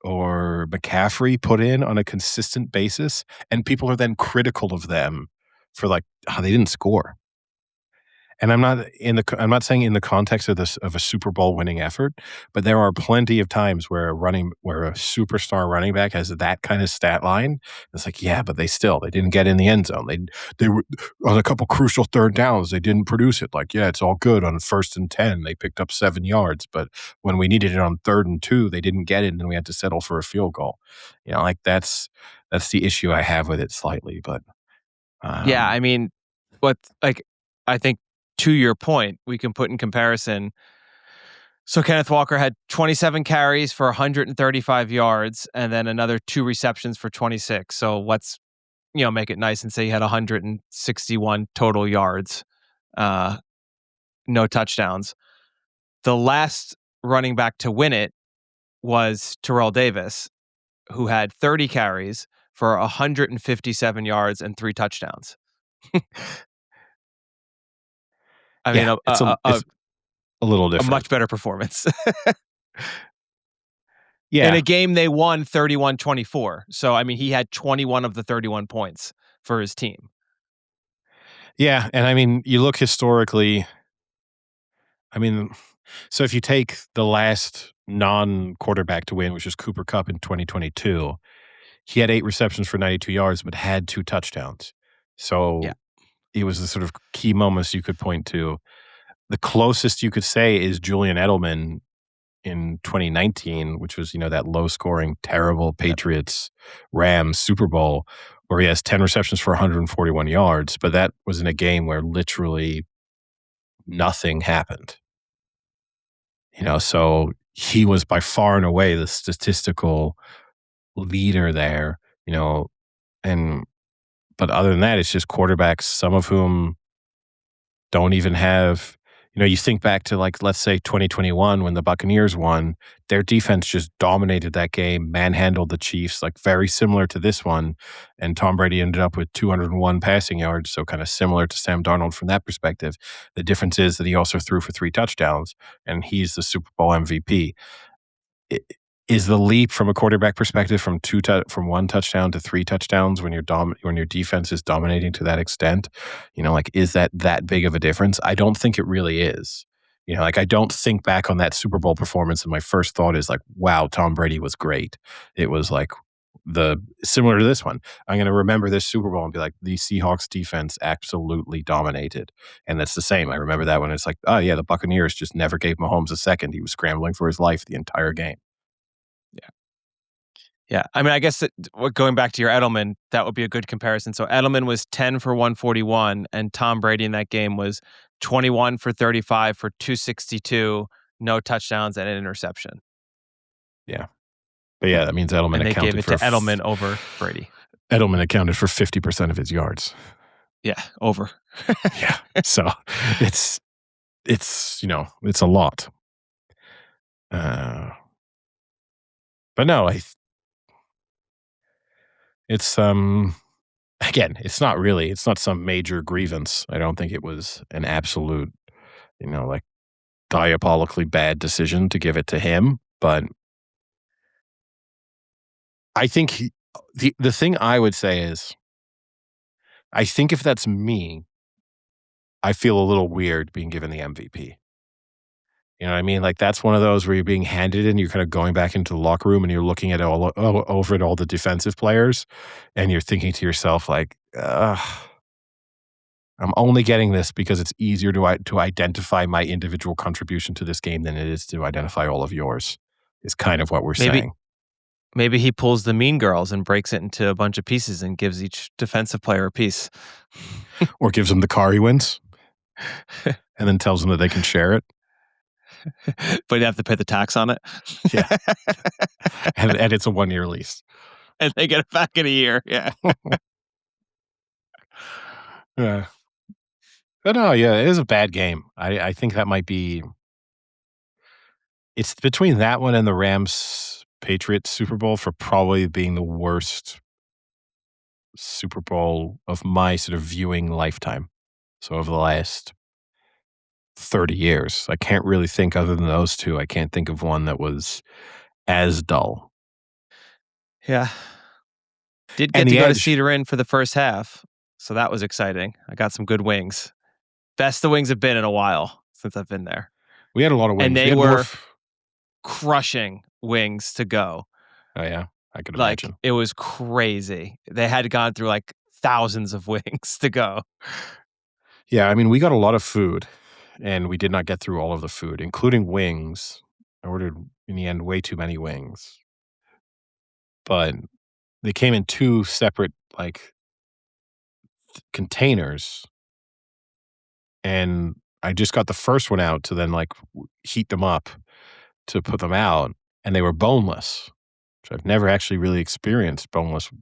McCaffrey put in on a consistent basis, and people are then critical of them for they didn't score. And I'm not saying in the context of a Super Bowl winning effort, but there are plenty of times where a superstar running back has that kind of stat line. It's yeah, but they didn't get in the end zone. They were on a couple crucial third downs. They didn't produce it. Yeah, it's all good on 1st and 10. They picked up 7 yards, but when we needed it on 3rd and 2, they didn't get it, and we had to settle for a field goal. That's the issue I have with it slightly. But Yeah, I mean, what I think to your point, we can put in comparison. So Kenneth Walker had 27 carries for 135 yards and then another 2 receptions for 26. So let's, make it nice and say he had 161 total yards, no touchdowns. The last running back to win it was Terrell Davis, who had 30 carries for 157 yards and 3 touchdowns. I mean, yeah, it's a little a different. much better performance. Yeah. In a game they won 31-24. So, I mean, he had 21 of the 31 points for his team. Yeah, and I mean, you look historically, so if you take the last non-quarterback to win, which was Cooper Kupp in 2022, he had 8 receptions for 92 yards, but had 2 touchdowns. So Yeah. it was the sort of key moments you could point to. The closest you could say is Julian Edelman in 2019, which was, that low-scoring, terrible Patriots-Rams Super Bowl, where he has 10 receptions for 141 yards, but that was in a game where literally nothing happened. So he was by far and away the statistical leader there, but other than that, it's just quarterbacks, some of whom don't even have, You think back to, like, let's say 2021 when the Buccaneers won, their defense just dominated that game, manhandled the Chiefs, like, very similar to this one, and Tom Brady ended up with 201 passing yards, so kinda similar to Sam Darnold from that perspective. The difference is that he also threw for 3 touchdowns, and he's the Super Bowl MVP. I Is the leap from a quarterback perspective from 1 touchdown to 3 touchdowns when when your defense is dominating to that extent, like, is that big of a difference? I don't think it really is. Like, I don't think back on that Super Bowl performance and my first thought is like, "Wow, Tom Brady was great." It was like the similar to this one. I'm gonna remember this Super Bowl and be like, "The Seahawks defense absolutely dominated." And that's the same. I remember that when it's like, "Oh, yeah, the Buccaneers just never gave Mahomes a second. He was scrambling for his life the entire game." Yeah. Yeah. I mean, I guess going back to your Edelman, that would be a good comparison. So Edelman was 10 for 141, and Tom Brady in that game was 21 for 35 for 262, no touchdowns and an interception. Yeah. But yeah, that means And they gave it to Edelman over Brady. Edelman accounted for 50% of his yards. Yeah, over. Yeah. So it's it's a lot. But no, it's again, it's not some major grievance. I don't think it was an absolute, like, diabolically bad decision to give it to him, but I think the thing I would say is I think if that's me, I feel a little weird being given the MVP. You know what I mean? Like, that's one of those where you're being handed it and you're kind of going back into the locker room and you're looking at over at all the defensive players and you're thinking to yourself like, "Ugh, I'm only getting this because it's easier to identify my individual contribution to this game than it is to identify all of yours," is kind of what we're Maybe saying. maybe he pulls the Mean Girls and breaks it into a bunch of pieces and gives each defensive player a piece. Or gives them the car he wins and then tells them that they can share it. But you have to pay the tax on it. Yeah. And it's a 1-year lease. And they get it back in a year. Yeah. Yeah. But no, yeah, it is a bad game. I think that might be it's between that one and the Rams Patriots Super Bowl for probably being the worst Super Bowl of my sort of viewing lifetime. So over the last 30 years, I can't really think other than those two. I can't think of one that was as dull. Yeah. Did And get to the go to edge, Cedar Inn for the first half. So that was exciting. I got some good wings. Best the wings have been in a while since I've been there. we had a lot of wings. And We they had were crushing wings to go. Oh yeah, I could Like, imagine. it was crazy. They had gone through like thousands of wings to go. Yeah, I mean, we got a lot of food, and we did not get through all of the food, including wings. I ordered, in the end, way too many wings. But they came in 2 separate, like, containers, and I just got the first one out to then, like, heat them up to put them out, and they were boneless, which I've never actually really experienced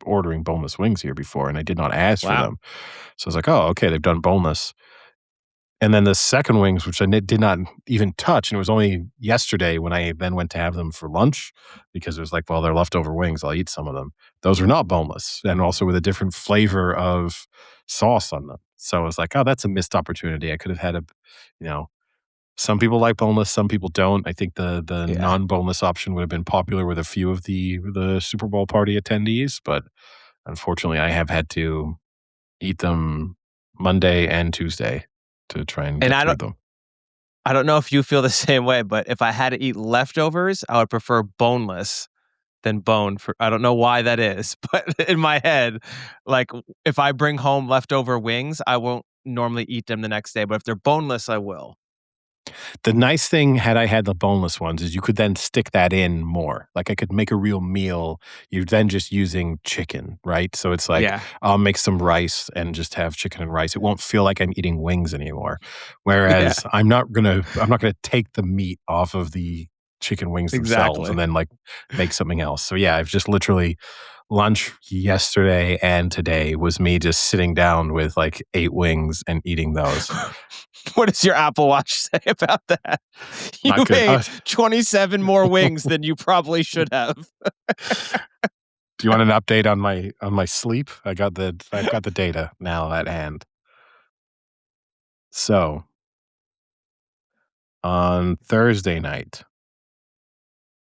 ordering boneless wings here before, and I did not ask for Wow. them. So I was like, "Oh, okay, they've done boneless." And then the second wings, which I did not even touch, and it was only yesterday when I then went to have them for lunch because it was like, well, they're leftover wings. I'll eat some of them. Those are not boneless and also with a different flavor of sauce on them. So I was like, oh, that's a missed opportunity. I could have had you know, some people like boneless, some people don't. I think the Yeah. non-boneless option would have been popular with a few of the Super Bowl party attendees, but unfortunately, I have had to eat them Monday and Tuesday to try and And get through them. I don't know if you feel the same way, but if I had to eat leftovers, I would prefer boneless than bone for I don't know why that is, but in my head, like, if I bring home leftover wings, I won't normally eat them the next day, but if they're boneless, I will. The nice thing, had I had the boneless ones, is you could then stick that in more. Like, I could make a real meal. You're then just using chicken, right? So it's like, Yeah. I'll make some rice and just have chicken and rice. It won't feel like I'm eating wings anymore. Yeah. Whereas I'm not gonna take the meat off of the chicken wings themselves Exactly. and then, like, make something else. So, yeah, I've just literally lunch yesterday and today was me just sitting down with, like, 8 wings and eating those. What does your Apple Watch say about that? You Not good. ate 27 more wings than you probably should have. Do you want an update on my sleep? I've got the data now at hand. So, on Thursday night,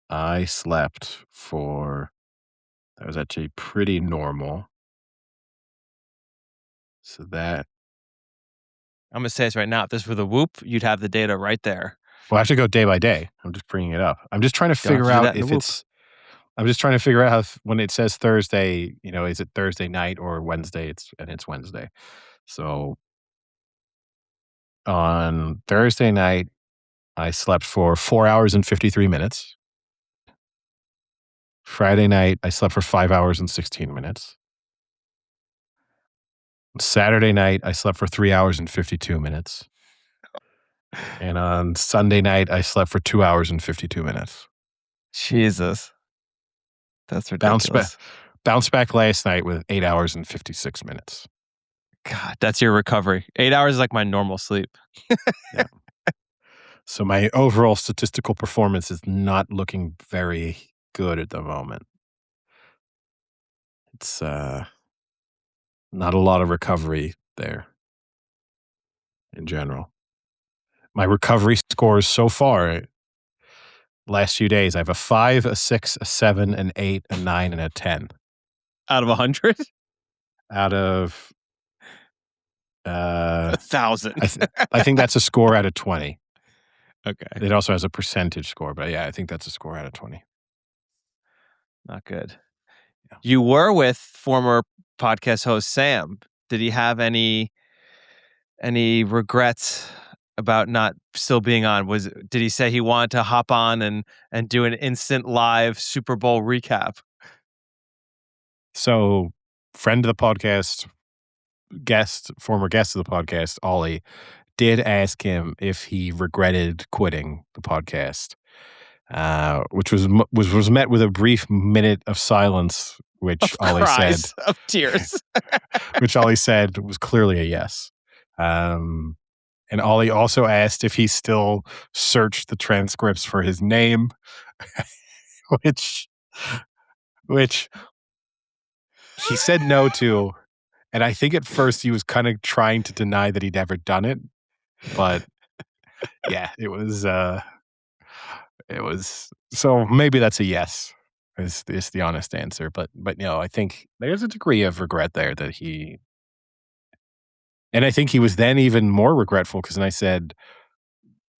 I slept for that was actually pretty normal. So that I'm gonna say this right now. If this were the Whoop, you'd have the data right there. well, I have to go day by day. I'm just bringing it up. I'm just trying to Don't have figure to do out that in the if Whoop. it's I'm just trying to figure out how when it says Thursday, is it Thursday night or Wednesday? It's Wednesday. So, on Thursday night, I slept for 4 hours and 53 minutes. Friday night, I slept for 5 hours and 16 minutes. Saturday night, I slept for 3 hours and 52 minutes. And on Sunday night, I slept for 2 hours and 52 minutes. Jesus, that's Bounced back ridiculous. bounced back last night with 8 hours and 56 minutes. God, that's your recovery. 8 hours is like my normal sleep. Yeah. So my overall statistical performance is not looking very good at the moment. It's, not a lot of recovery there in general. My recovery scores so far, last few days, I have a 5, a 6, a 7, an 8, a 9, and a 10 Out of 100, out of, uh, 1,000. I think that's a score out of 20. Okay, It also has a percentage score, but yeah, I think that's a score out of 20. not good. Yeah. You were with former podcast host Sam. Did he have any regrets about not still being on? Did he say he wanted to hop on and do an instant live Super Bowl recap? So, friend of the podcast, former guest of the podcast, Ollie, did ask him if he regretted quitting the podcast, which was met with a brief minute of silence, which Of Ollie said, cries, of tears. was clearly a yes. Um, and Ollie also asked if he still searched the transcripts for his name, which which he said no to. And I think at first he was kind of trying to deny that he'd ever done it, but yeah, it was so maybe that's a yes is the honest answer. But I think there's a degree of regret there that and I think he was then even more regretful because then I said,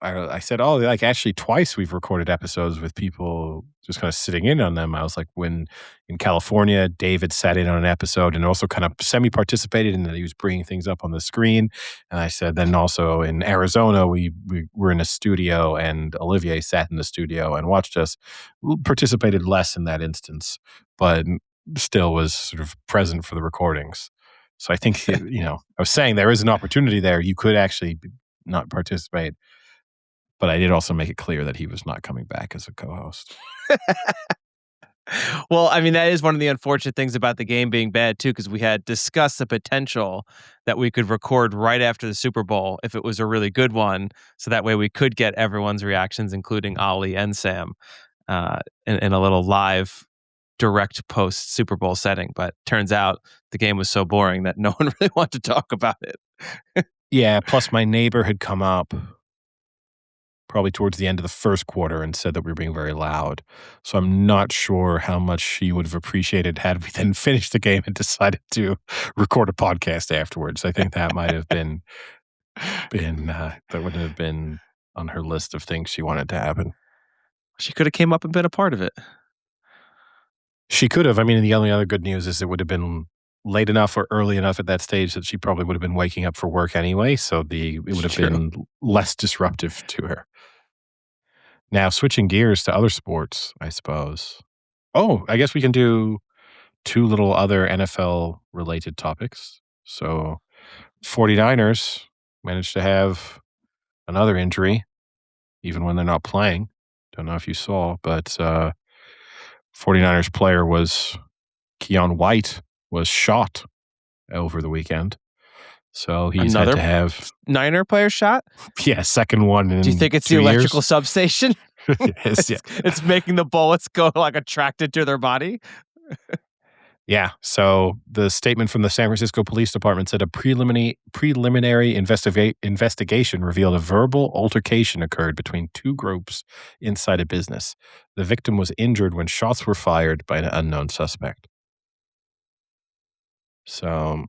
"Oh, like, actually twice we've recorded episodes with people just kinda sitting in on them." I was like, when in California, David sat in on an episode and also kind of semi-participated in that he was bringing things up on the screen, and I said, then also in Arizona, we were in a studio and Olivier sat in the studio and watched us, participated less in that instance, but still was sort of present for the recordings. So I think, I was saying there is an opportunity there. You could actually not participate. But I did also make it clear that he was not coming back as a co-host. Well, I mean, that is one of the unfortunate things about the game being bad too, because we had discussed the potential that we could record right after the Super Bowl if it was a really good one, so that way we could get everyone's reactions, including Ollie and Sam, in a little live direct post Super Bowl setting. But turns out the game was so boring that no one really wanted to talk about it. Yeah, plus my neighbor had come up probably towards the end of the first quarter and said that we were being very loud. So I'm not sure how much she would have appreciated had we then finished the game and decided to record a podcast afterwards. I think that might have that wouldn't have been on her list of things she wanted to happen. She could have came up and been a part of it. She could have. I mean, the only other good news is it would have been late enough or early enough at that stage that she probably would have been waking up for work anyway, so it would have True. been less disruptive to her. Now, switching gears to other sports, I suppose. Oh, I guess we can do 2 little other NFL-related topics. So, 49ers managed to have another injury even when they're not playing. Don't know if you saw, but 49ers player was Keon White was shot over the weekend. So he's had Another to have, Niner player shot? yeah, second one Do you in think it's the 2 electrical years. substation? Yes, yeah. It's making the bullets go like attracted to their body? Yeah. So the statement from the San Francisco Police Department said a preliminary investigation revealed a verbal altercation occurred between two groups inside a business. The victim was injured when shots were fired by an unknown suspect. So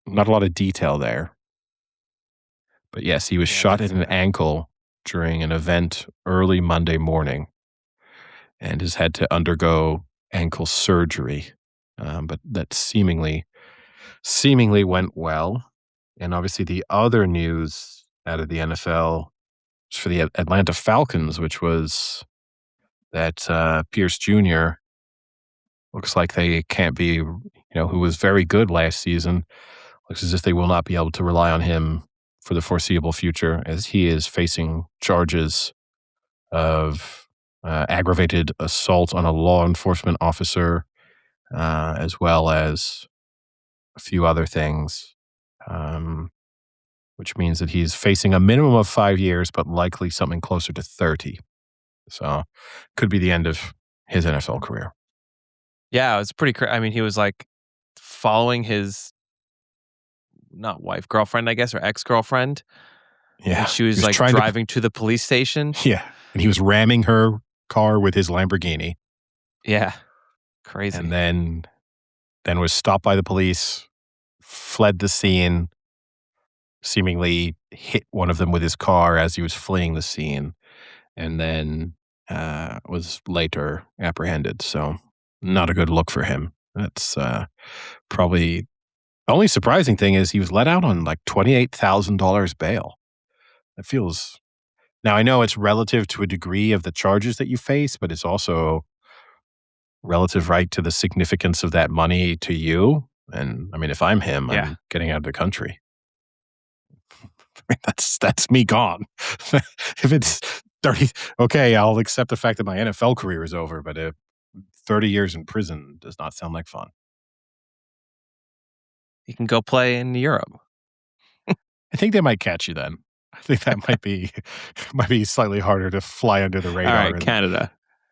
not a lot of detail there. But yes, he was Yeah, shot that's in an ankle during an event early Monday morning and has had to undergo ankle surgery. But that seemingly went well. And obviously, the other news out of the NFL was for the Atlanta Falcons, which was that Pierce Jr. looks like they can't be, who was very good last season. Looks as if they will not be able to rely on him for the foreseeable future, as he is facing charges of aggravated assault on a law enforcement officer, as well as a few other things, which means that he's facing a minimum of 5 years, but likely something closer to 30. So could be the end of his NFL career. Yeah, it was pretty I mean, he was, like, following his not wife, girlfriend, I guess, or ex-girlfriend, and Yeah. she He was, was like, trying to, driving to the police station. yeah. And he was ramming her car with his Lamborghini Yeah, and crazy. then was stopped by the police, fled the scene, seemingly hit one of them with his car as he was fleeing the scene, and then was later apprehended. So not a good look for him. That's probably the only surprising thing is he was let out on like $28,000 bail. It feels now I know it's relative to a degree of the charges that you face, but it's also relative, right, to the significance of that money to you. And I mean, if I'm him, Yeah. I'm getting out of the country. That's me gone. If it's 30, okay, I'll accept the fact that my NFL career is over, but 30 years in prison does not sound like fun. He can go play in Europe. I think they might catch you then. I think that might be slightly harder to fly under the radar, Alright, and Canada.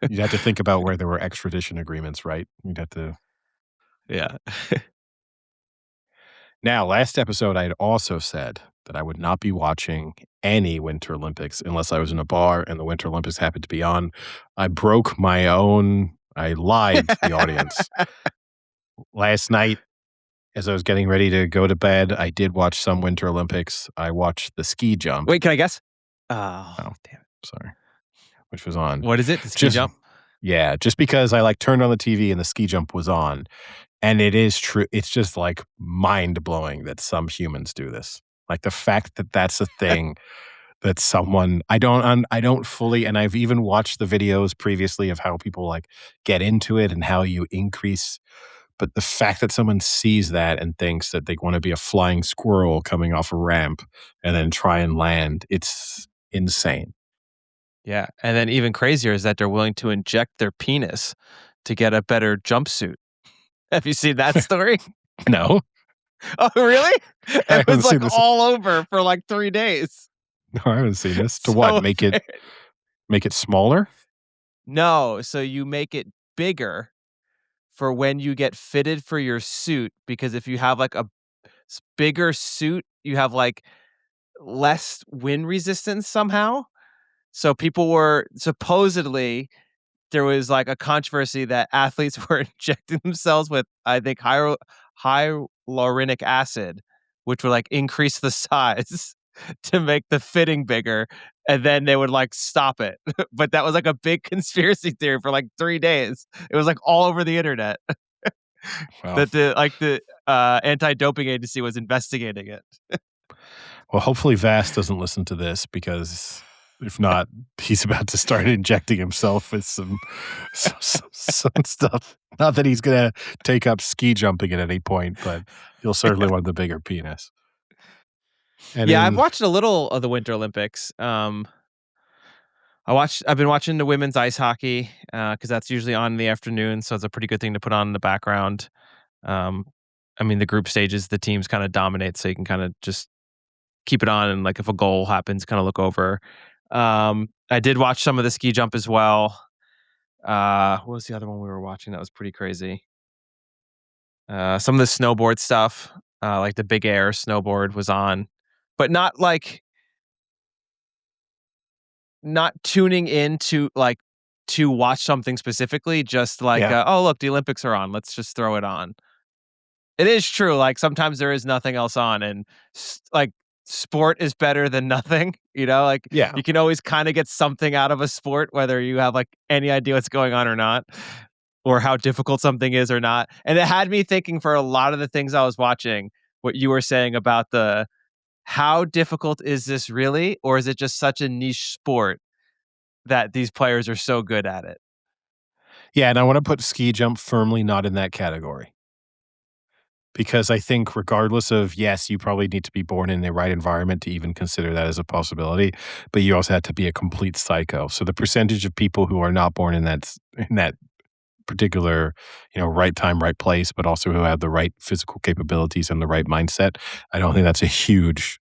you'd have to think about where there were extradition agreements, right? You'd have to. Yeah. Now, last episode, I had also said that I would not be watching any Winter Olympics unless I was in a bar and the Winter Olympics happened to be on. I lied to the audience. Last night, as I was getting ready to go to bed, I did watch some Winter Olympics. I watched the ski jump. Wait, can I guess? Oh, Oh, damn it. sorry. Which was on. What is it? The ski Just jump? Yeah, just because I turned on the TV and the ski jump was on. And it is true. It's just mind blowing that some humans do this. Like the fact that that's a thing that someone I don't fully, and I've even watched the videos previously of how people get into it and how you increase. But the fact that someone sees that and thinks that they want to be a flying squirrel coming off a ramp and then try and land, it's insane. Yeah, and then even crazier is that they're willing to inject their penis to get a better jumpsuit. Have you seen that story? No, Oh, really? I It haven't was, seen this. all over for, 3 days. No, I haven't seen this. To what? So Make it smaller? No, so you make it bigger for when you get fitted for your suit, because if you have, a bigger suit, you have, less wind resistance somehow. So people were supposedly there was a controversy that athletes were injecting themselves with, I think, hyaluronic acid, which would increase the size to make the fitting bigger, and then they would stop it. But that was a big conspiracy theory for 3 days. It was all over the internet Well, that the anti-doping agency was investigating it. hopefully Vass doesn't listen to this, because if not, he's about to start injecting himself with some stuff. Not that he's going to take up ski jumping at any point, but he'll certainly want the bigger penis. And Yeah, I've watched a little of the Winter Olympics. I've been watching the women's ice hockey because that's usually on in the afternoon, so it's a pretty good thing to put on in the background. Um, I mean, the group stages, the teams kind of dominate, so you can kind of just keep it on, and like if a goal happens, kind of look over. I did watch some of the ski jump as well. What was the other one we were watching that was pretty crazy? Some of the snowboard stuff, like the big air snowboard was on, but not tuning in to to watch something specifically, just like, Yeah. oh look, the Olympics are on. Let's just throw it on. It is true. Like sometimes there is nothing else on, and like sport is better than nothing. Like Yeah. you can always kind of get something out of a sport, whether you have like any idea what's going on or not, or how difficult something is or not. And it had me thinking for a lot of the things I was watching, what you were saying about the how difficult is this really, or is it just such a niche sport that these players are so good at it? Yeah, and I wanna put ski jump firmly not in that category. Because I think regardless of yes, you probably need to be born in the right environment to even consider that as a possibility, but you also have to be a complete psycho. So the percentage of people who are not born in that particular, right time, right place, but also who have the right physical capabilities and the right mindset, I don't think that's a huge,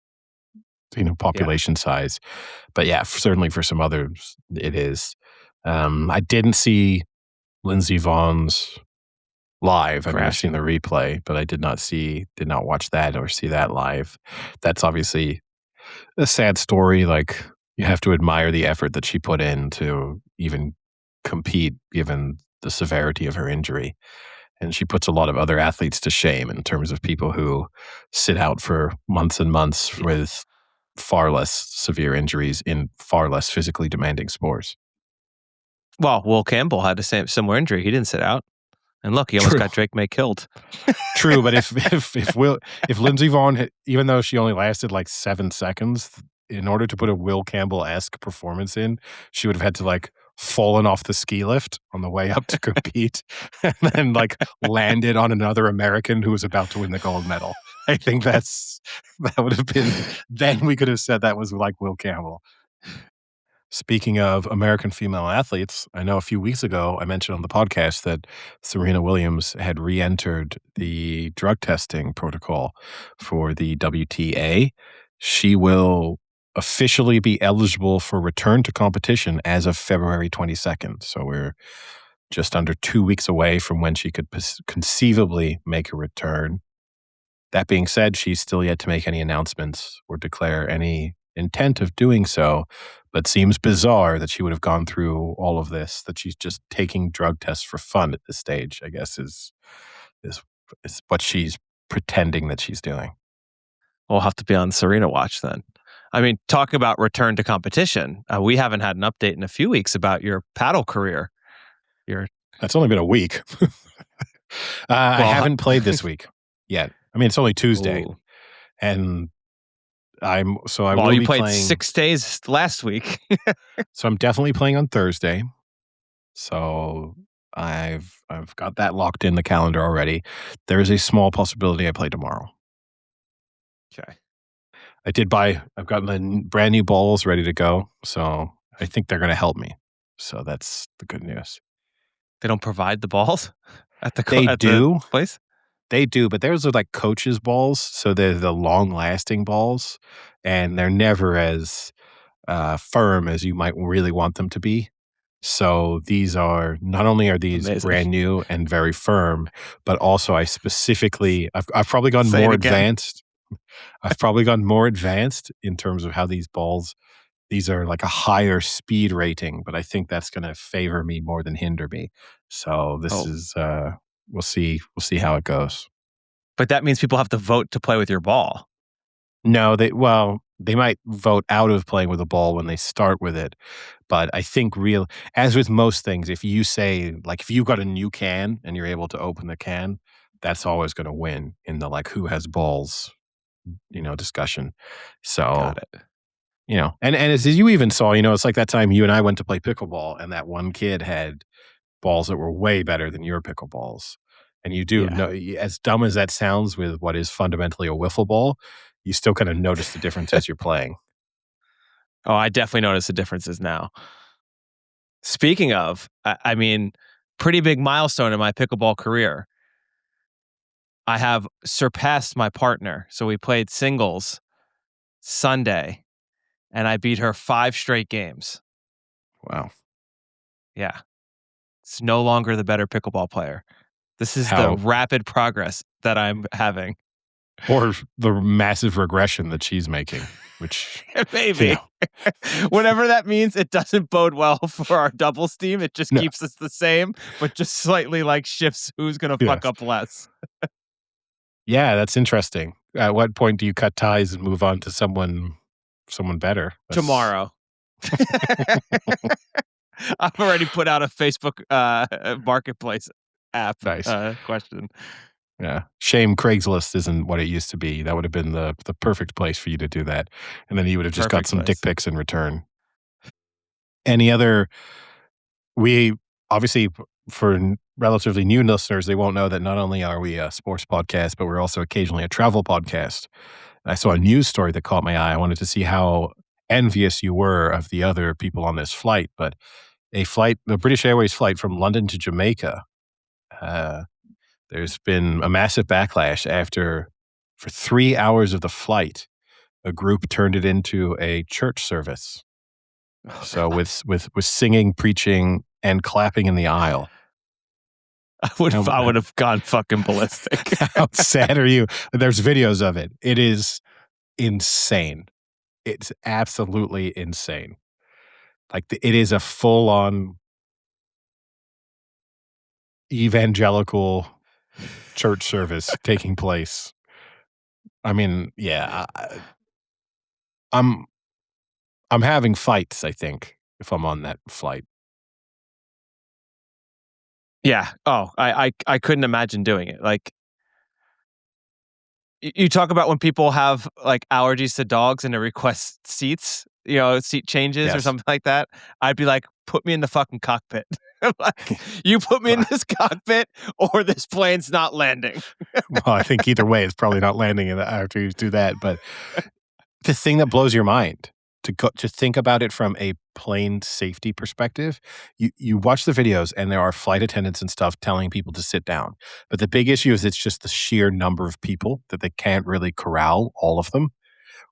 Yeah, population size. But yeah, certainly for some others, it is. I didn't see Lindsey Vaughn's live. I mean, I've seen the crashing. replay, but I did not watch that or see that live. That's obviously a sad story. Like, you have to admire the effort that she put in to even compete given the severity of her injury. And she puts a lot of other athletes to shame in terms of people who sit out for months and months Yeah. with far less severe injuries in far less physically demanding sports. Well, Will Campbell had the same similar injury. He didn't sit out, and look, he almost True. got Drake May killed. True, but if Lindsey Vonn even though she only lasted like 7 seconds, in order to put a Will Campbell-esque performance in, she would have had to, like, fallen off the ski lift on the way up to compete and then, like, landed on another American who was about to win the gold medal. I think that would have been then we could have said that was like Will Campbell. Speaking of American female athletes, I know a few weeks ago I mentioned on the podcast that Serena Williams had re-entered the drug testing protocol for the WTA. She will officially be eligible for return to competition as of February 22nd. So we're just under 2 weeks away from when she could conceivably make a return. That being said, she's still yet to make any announcements or declare any intent of doing so, but seems bizarre that she would have gone through all of this, that she's just taking drug tests for fun at this stage, I guess is is what she's pretending that she's doing. We'll have to be on Serena watch then. I mean, talk about return to competition. We haven't had an update in a few weeks about your paddle career. Your That's only been a week. I well, haven't played this week yet. I mean, it's only Tuesday, ooh, and I well, will you be played playing. 6 days last week. So I'm definitely playing on Thursday. So I've got that locked in the calendar already. There is a small possibility I play tomorrow. Okay, I've got my brand new balls ready to go, so I think they're gonna help me. So that's the good news. they don't provide the balls They at the do, place. but theirs are like coaches' balls, so they're the long-lasting balls, and they're never as, firm as you might really want them to be. So these are not only are these Amazing. brand new and very firm, but also I've probably gone Say it more again. advanced. I've probably gone more advanced in terms of how these are like a higher speed rating, but I think that's gonna favor me more than hinder me. So this Oh, is, we'll see how it goes. but that means people have to vote to play with your ball. No, they might vote out of playing with a ball when they start with it, but I think as with most things, if you say like, if you've got a new can and you're able to open the can, that's always gonna win in the, like, who has balls, discussion. So, Got it. and as you even saw, it's like that time you and I went to play pickleball and that one kid had balls that were way better than your pickleballs. And you do Yeah. know, as dumb as that sounds with what is fundamentally a wiffle ball, you still kind of notice the difference as you're playing. Oh, I definitely notice the differences now. Speaking of, I mean, pretty big milestone in my pickleball career. I have surpassed my partner. So we played singles Sunday, and I beat her 5 straight games. Wow. Yeah. It's no longer the better pickleball player. This is the How rapid progress that I'm having. or the massive regression that she's making, which, you Maybe. know, Whatever that means, it doesn't bode well for our doubles team. It just no, keeps us the same, but just slightly like shifts who's going to fuck yes. up less Yeah, that's interesting. At what point do you cut ties and move on to someone better? That's tomorrow. I've already put out a Facebook marketplace app nice. question. Yeah. Shame Craigslist isn't what it used to be. That would have been the perfect place for you to do that. And then you would have just got Perfect some dick place. pics in return. Any other we obviously for relatively new listeners, they won't know that not only are we a sports podcast, but we're also occasionally a travel podcast. I saw a news story that caught my eye. I wanted to see how envious you were of the other people on this flight, but the British Airways flight from London to Jamaica, uh, there's been a massive backlash after, for 3 hours of the flight, a group turned it into a church service. Oh So god. with singing, preaching, and clapping in the aisle. How, I would have gone fucking ballistic. how sad are you? There's videos of it. It is insane. It's absolutely insane. It is a full on evangelical church service taking place. I mean, yeah, I'm I'm having fights, I think, if I'm on that flight. Yeah. Oh, I couldn't imagine doing it. Like you talk about when people have like allergies to dogs and they request seats, seat changes or Yes. something like that. I'd be like, put me in the fucking cockpit. Like, you put me in this cockpit or this plane's not landing. Well, I think either way, it's probably not landing after you do that. But the thing that blows your mind to think about it from a plane safety perspective, you watch the videos and there are flight attendants and stuff telling people to sit down. But the big issue is it's just the sheer number of people that they can't really corral all of them,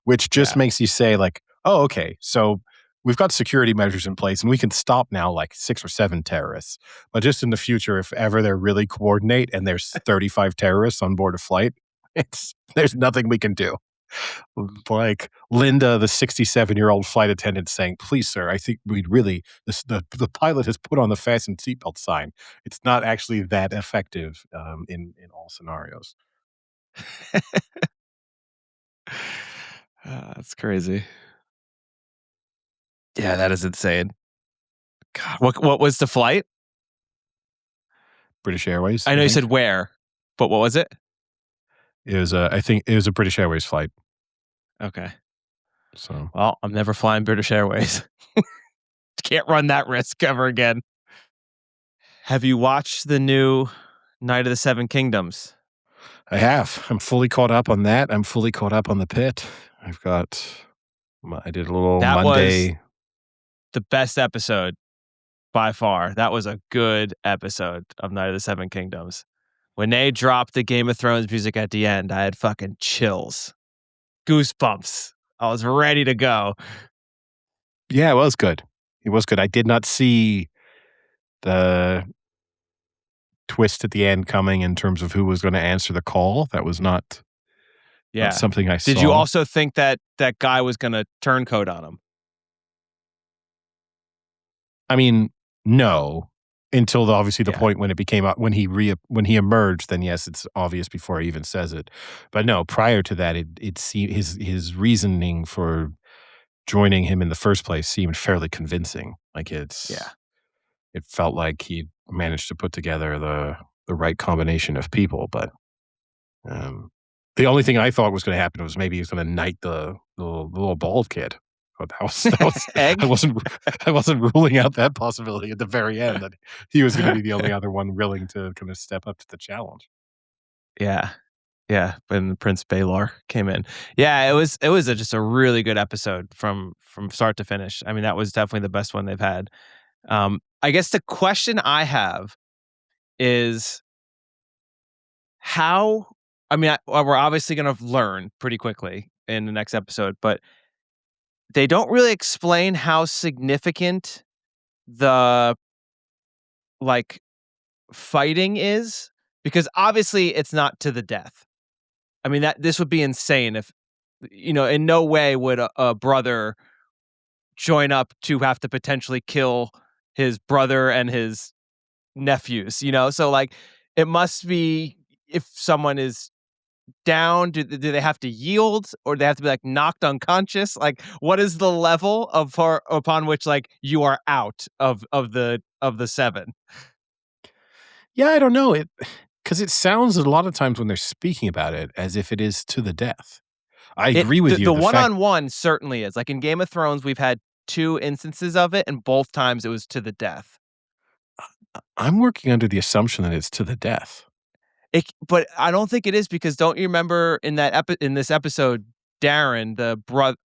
which just Yeah. makes you say like, oh, okay, so we've got security measures in place and we can stop now like 6 or 7 terrorists. But just in the future, if ever they're really coordinate and there's 35 terrorists on board a flight, there's nothing we can do. Like Linda, the 67-year-old flight attendant saying, please, sir, I think we'd really, the pilot has put on the fasten seatbelt sign. It's not actually that effective in all scenarios. That's crazy. Yeah, that is insane. God, what was the flight? British Airways, I I know you said think. where, but what was it? I think it was a British Airways flight. Okay. So Well, I'm never flying British Airways. Can't run that risk ever again. Have you watched the new Night of the Seven Kingdoms? I have. I'm fully caught up on that. I'm fully caught up on the pit. I did a little That was Monday. the best episode by far. That was a good episode of Night of the Seven Kingdoms. When they dropped the Game of Thrones music at the end, I had fucking chills, goosebumps. I was ready to go. Yeah, it was good. It was good. I did not see the twist at the end coming in terms of who was going to answer the call. That was not Yeah. something I Did you saw. also think that that guy was going to turncoat on him? I mean, no, until obviously the Yeah. point when it became when he emerged. Then yes, it's obvious before he even says it. But no, prior to that, it seemed his reasoning for joining him in the first place seemed fairly convincing. Yeah. It felt like he managed to put together the right combination of people. But um, the only thing I thought was going to happen was maybe he was going to knight the little bald kid. But I Egg? wasn't ruling out that possibility at the very end that he was going to be the only other one willing to kind of step up to the challenge. Yeah. Yeah, when Prince Baelor came in. Yeah, just a really good episode from start to finish. I mean, that was definitely the best one they've had. I guess the question I have is how. I mean, we're obviously going to learn pretty quickly in the next episode, but they don't really explain how significant the like fighting is, because obviously it's not to the death. I mean, that this would be insane if, in no way would a brother join up to have to potentially kill his brother and his nephews. So like it must be, if someone is down, do they have to yield, or do they have to be like knocked unconscious? Like what is the level upon which like you are out of the seven? Yeah, I don't know it because it sounds a lot of times when they're speaking about it as if it is to the death. I It agree with the, you. the The fact one-on-one certainly is. Like in Game of Thrones, we've had two instances of it, and both times it was to the death. I'm working under the assumption that it's to the death. But I don't think it is, because don't you remember in this episode, Darren,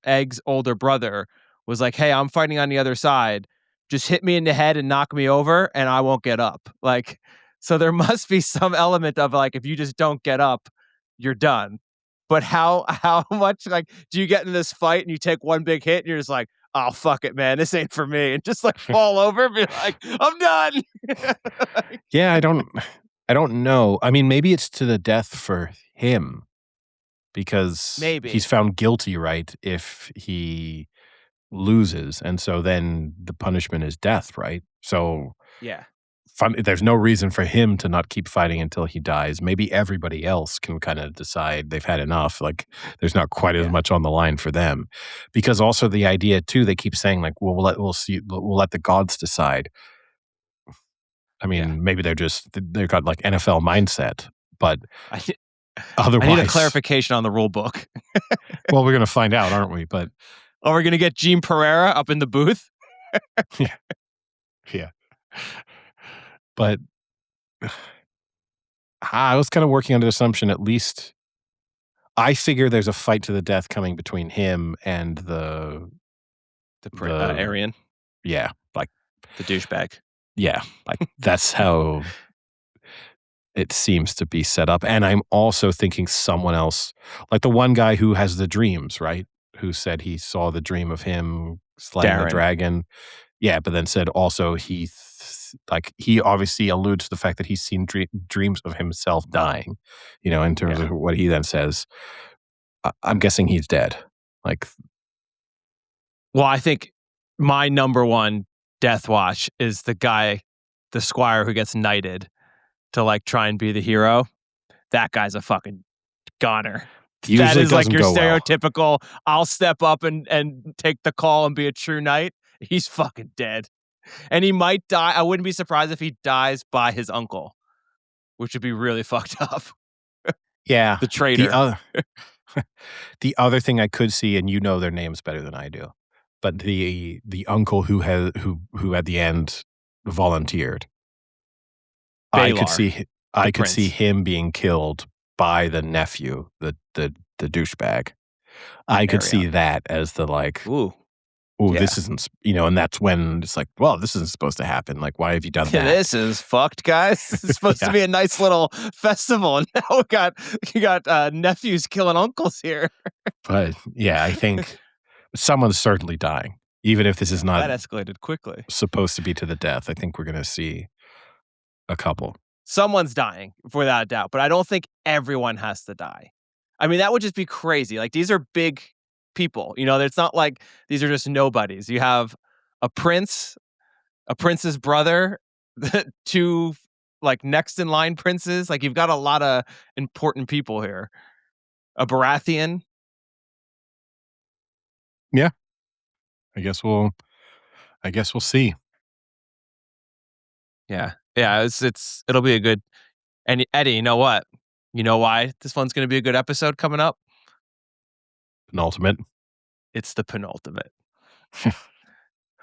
Egg's older brother, was like, "Hey, I'm fighting on the other side. Just hit me in the head and knock me over, and I won't get up." Like, so there must be some element of like, if you just don't get up, you're done. But how much like do you get in this fight and you take one big hit and you're just like, "Oh fuck it, man, this ain't for me," and just like fall over and be like, "I'm done." Yeah, I don't know. I mean, maybe it's to the death for him because he's Maybe, found guilty, right, if he loses, and so then the punishment is death, right? So, yeah, there's no reason for him to not keep fighting until he dies. Maybe everybody else can kinda decide they've had enough, like, there's not quite as yeah, much on the line for them. Because also the idea too, they keep saying, like, "Well, we'll let the gods decide." I yeah. mean, maybe they've got, like, NFL mindset, but I I need a otherwise clarification on the rule book. well, we're gonna find out, aren't we? But Are we gonna get Gene Pereira up in the booth? yeah, yeah. But I was kinda working under the assumption at least I figure there's a fight to the death coming between him and the Aryan, yeah, like, the douchebag. yeah, like, that's how it seems to be set up, and I'm also thinking someone else like the one guy who has the dreams, right? Who said he saw the dream of him slaying the Darren. dragon. Yeah, but then said also he obviously alludes to the fact that he's seen dreams of himself dying, in terms Yeah. of what he then says. I'm guessing he's dead. Like, Well, I think my number one death watch is the squire who gets knighted to, like, try and be the hero. That guy's a fucking goner. That usually is like doesn't your go well. stereotypical, "I'll step up and take the call and be a true knight." He's fucking dead. And he might die. I wouldn't be surprised if he dies by his uncle, which would be really fucked up. Yeah. The The traitor. other the other thing I could see, and you know their names better than I do, but the uncle who at the end volunteered. I could Balar, see the I could see prince. him being killed by the nephew, the douchebag. I could see Arion. that as the, like, Ooh, "Oh, yeah. this isn't" and that's when it's like, "Well, this isn't supposed to happen, like, why have you done that?" This is fucked, guys. This is supposed to Yeah, be a nice little festival, and now we got nephews killing uncles here. but, yeah, I think someone's certainly dying. Even if this is Yeah, not that escalated quickly. supposed to be to the death, I think we're gonna see a couple. Someone's dying without a doubt, but I don't think everyone has to die. I mean, that would just be crazy. Like, these are big people. It's not like these are just nobodies. You have a prince, a prince's brother, two like next in line princes. Like, you've got a lot of important people here. A Baratheon. Yeah, I guess we'll see. Yeah. Yeah, it'll be a good. And Eddie, you know what? You know why this one's going to be a good episode coming up? Penultimate. It's the penultimate. Well,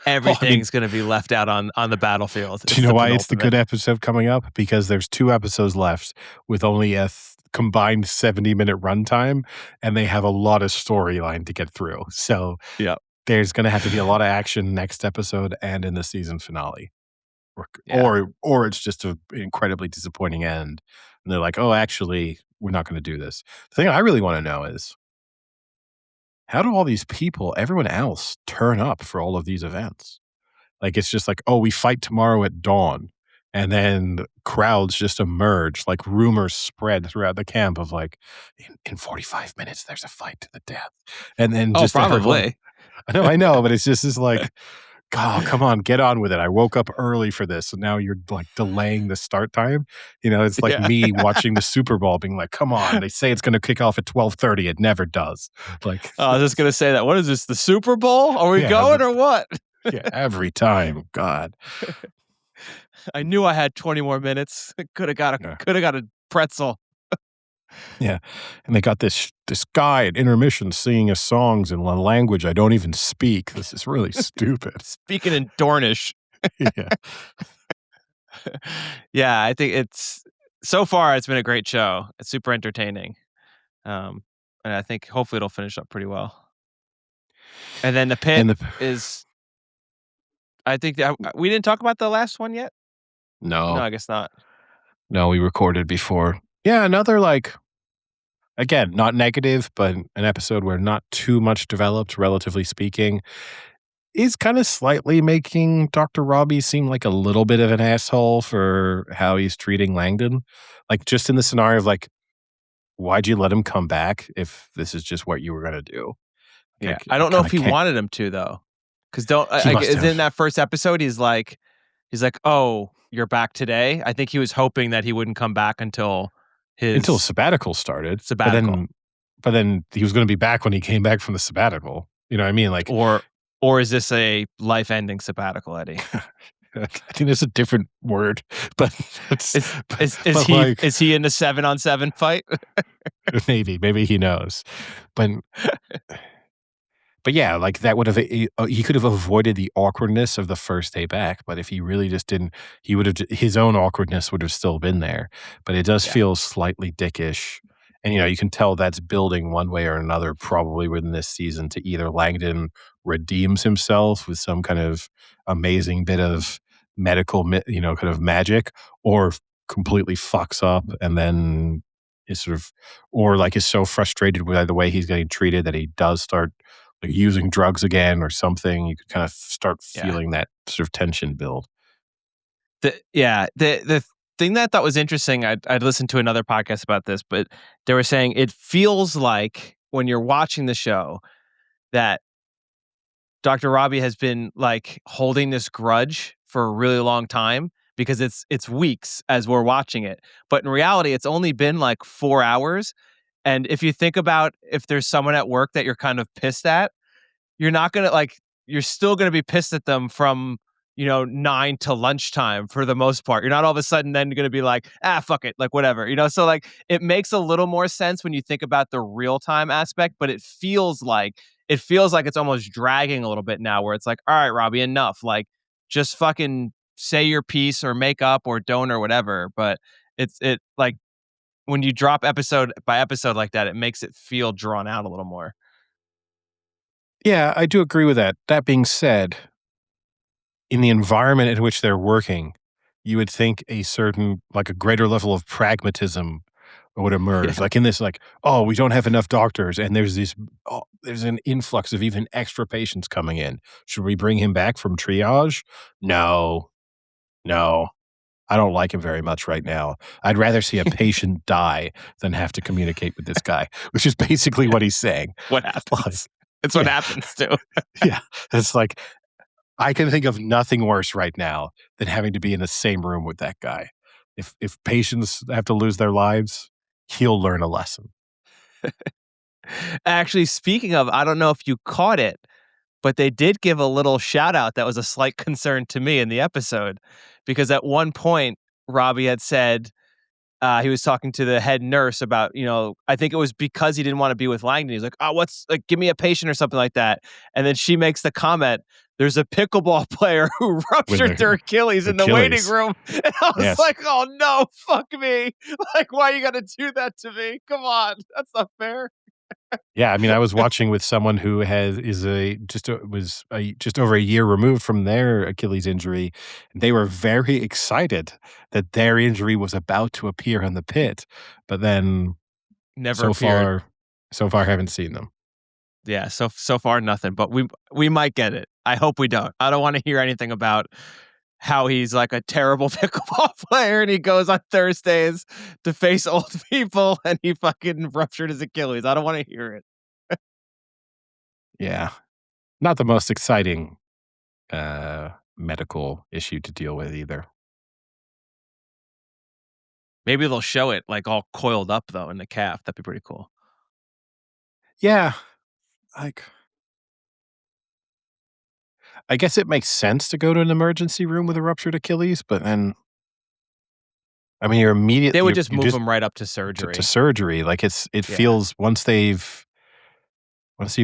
I mean, Everything's going to be left out on the battlefield. do you It's know the why it's the penultimate. good episode coming up? Because there's 2 episodes left with only a combined 70-minute runtime, and they have a lot of storyline to get through. So, Yeah. there's gonna have to be a lot of action next episode and in the season finale. Yeah. or it's just an incredibly disappointing end, and they're like, "Oh, actually, we're not gonna do this." The thing I really wanna know is, how do all these people, everyone else, turn up for all of these events? Like, it's just like, "Oh, we fight tomorrow at dawn," and then crowds just emerge, like, rumors spread throughout the camp of, like, "In 45 minutes, there's a fight to the death," and then Oh, just everyone probably. I know, but it's just this, like, "Oh, come on, get on with it. I woke up early for this, and now you're, like, delaying the start time." It's like Yeah. me watching the Super Bowl being like, "Come on, they say it's gonna kick off at 12:30, it never does." Like, I was just gonna say that. What is this? The Super Bowl? Are we yeah, going or what? yeah, every time, god. I knew I had 20 more minutes. Yeah. Could have got a pretzel. Yeah, and they got this guy at intermission singing us songs in a language I don't even speak. This is really stupid. Speaking in Dornish. Yeah. Yeah, I think so far it's been a great show. It's super entertaining. Um, and I think hopefully it'll finish up pretty well. And then the pit And the is I think that we didn't talk about the last one yet? No, No, I guess not. no, we recorded before. Yeah, another, like, again, not negative, but an episode where not too much developed, relatively speaking, is kinda slightly making Dr. Robbie seem like a little bit of an asshole for how he's treating Langdon. Like, just in the scenario of, like, why'd you let him come back if this is just what you were gonna do? Yeah. Like, I I don't know if kinda he can't. wanted him to though. Because don't He like must is in have. that first episode he's like, "Oh, you're back today?" I think he was hoping that he wouldn't come back until Until his sabbatical started, but sabbatical. then he was gonna be back when he came back from the sabbatical. You know what I mean? Like, Or or is this a life-ending sabbatical, Eddie? I think there's a different word, but it's Is but, like, is he in a 7-on-7 fight? maybe he knows. But yeah, like, that would have he could have avoided the awkwardness of the first day back, but if he really just didn't, he would have his own awkwardness would have still been there, but it does Yeah. feel slightly dickish, and, you can tell that's building one way or another probably within this season to either Langdon redeems himself with some kind of amazing bit of medical kind of magic, or completely fucks up and then is sort of, or, like, is so frustrated by the way he's getting treated that he does start, like, using drugs again or something. You could kind of start Yeah. feeling that sort of tension build. The thing that I thought was interesting, I'd listened to another podcast about this, but they were saying it feels like when you're watching the show that Dr. Robbie has been, like, holding this grudge for a really long time because it's weeks as we're watching it. But in reality, it's only been, like, 4 hours, and if you think about if there's someone at work that you're kind of pissed at, you're not gonna like you're still gonna be pissed at them from, 9 to lunchtime for the most part. You're not all of a sudden then gonna be like, "Ah, fuck it," like, whatever, So, like, it makes a little more sense when you think about the real-time aspect, but it feels like it's almost dragging a little bit now where it's like, "All right, Robbie, enough. Like, just fucking say your piece or make up or don't or whatever." But like, when you drop episode by episode like that, it makes it feel drawn out a little more. Yeah, I do agree with that. That being said, in the environment in which they're working, you would think a certain, like, a greater level of pragmatism would emerge. Yeah. Like, in this, like, "Oh, we don't have enough doctors, and there's an influx of even extra patients coming in. Should we bring him back from triage? No, no. I don't like him very much right now. I'd rather see a patient die than have to communicate with this guy," which is basically what he's saying. What Like, happens? It's what yeah, happens too. yeah. It's like, I can think of nothing worse right now than having to be in the same room with that guy. If patients have to lose their lives, he'll learn a lesson. Actually, speaking of, I don't know if you caught it, but they did give a little shout out that was a slight concern to me in the episode because at one point Robbie had said he was talking to the head nurse about, I think it was because he didn't want to be with Langdon. He's like, "Oh, what's like, give me a patient or something like that." And then she makes the comment, "There's a pickleball player who With ruptured their Achilles in the waiting Achilles. room." And I was Yes. like, "Oh no, fuck me. Like, why you got to do that to me? Come on. That's not fair." Yeah, I mean, I was watching with someone who was just over a year removed from their Achilles injury. And they were very excited that their injury was about to appear in the pit, but then Never so appeared. far, so far, haven't seen them. Yeah, so far nothing, but we might get it. I hope we don't. I don't wanna hear anything about how he's like a terrible pickleball player and he goes on Thursdays to face old people and he fucking ruptured his Achilles. I don't wanna hear it. Yeah, not the most exciting medical issue to deal with either. Maybe they'll show it, like, all coiled up, though, in the calf. That'd be pretty cool. Yeah, like I guess it makes sense to go to an emergency room with a ruptured Achilles, but then I mean, They would just you move just him right up to to surgery. surgery. Like it Yeah, feels once you've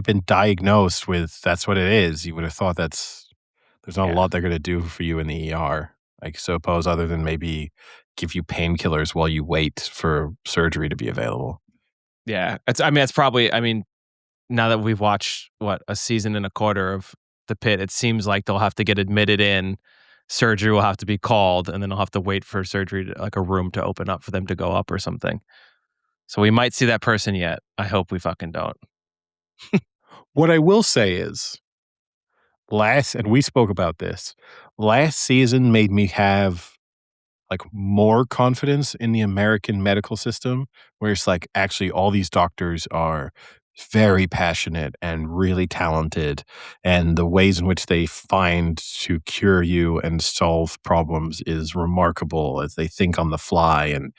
been diagnosed with that's what it is, you would have thought there's not a yeah, lot they're gonna do for you in the ER. I suppose other than maybe give you painkillers while you wait for surgery to be available. yeah. It's probably now that we've watched, what, a season and a quarter of The Pit, it seems like they'll have to get admitted in, surgery will have to be called, and then they'll have to wait for surgery to like, a room to open up for them to go up or something. So we might see that person yet. I hope we fucking don't. What I will say is and we spoke about this, last season made me have like more confidence in the American medical system, where it's like actually all these doctors are very passionate and really talented, and the ways in which they find to cure you and solve problems is remarkable as they think on the fly and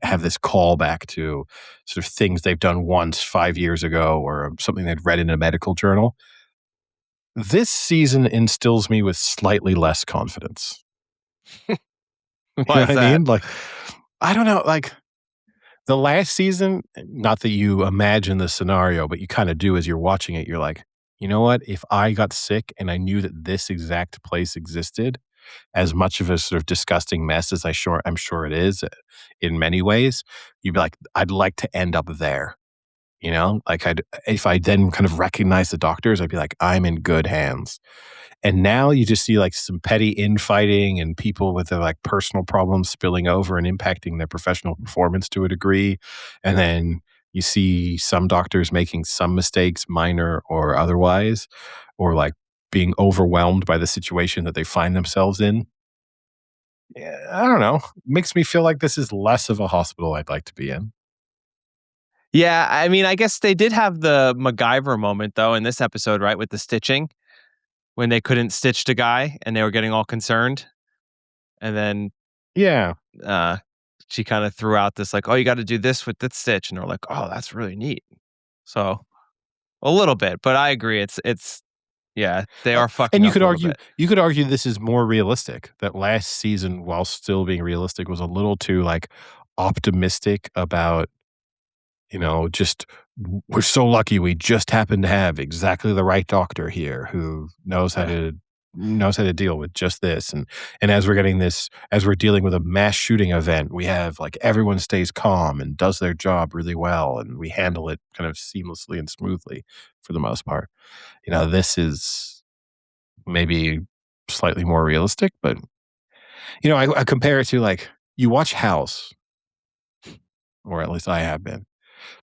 have this callback to sort of things they've done once 5 years ago or something they'd read in a medical journal. This season instills me with slightly less confidence. You Why know is what I that? mean? Like, I don't know, like, the last season, not that you imagine the scenario, but you kinda do as you're watching it, you're like, "You know what? If I got sick and I knew that this exact place existed, as much of a sort of disgusting mess as I'm sure it is, in many ways, you'd be like, I'd like to end up there." You know? Like, if I then kind of recognize the doctors, I'd be like, "I'm in good hands." And now you just see, like, some petty infighting and people with their, like, personal problems spilling over and impacting their professional performance to a degree, and then you see some doctors making some mistakes, minor or otherwise, or, like, being overwhelmed by the situation that they find themselves in. Yeah, I don't know. Makes me feel like this is less of a hospital I'd like to be in. Yeah, I guess they did have the MacGyver moment, though, in this episode, right, with the stitching, when they couldn't stitch the guy and they were getting all concerned, and then, Yeah. uh, she kinda threw out this, like, "Oh, you gotta do this with this stitch," and they're like, "Oh, that's really neat." So, a little bit, but I agree, it's yeah, they are And fucking up a little bit. you could argue this is more realistic. That last season, while still being realistic, was a little too like optimistic about, just we're so lucky we just happen to have exactly the right doctor here who Yeah. knows how to deal with just this. And as we're dealing with a mass shooting event, we have like everyone stays calm and does their job really well and we handle it kind of seamlessly and smoothly for the most part. This is maybe slightly more realistic, but, I compare it to, like, you watch House, or at least I have been.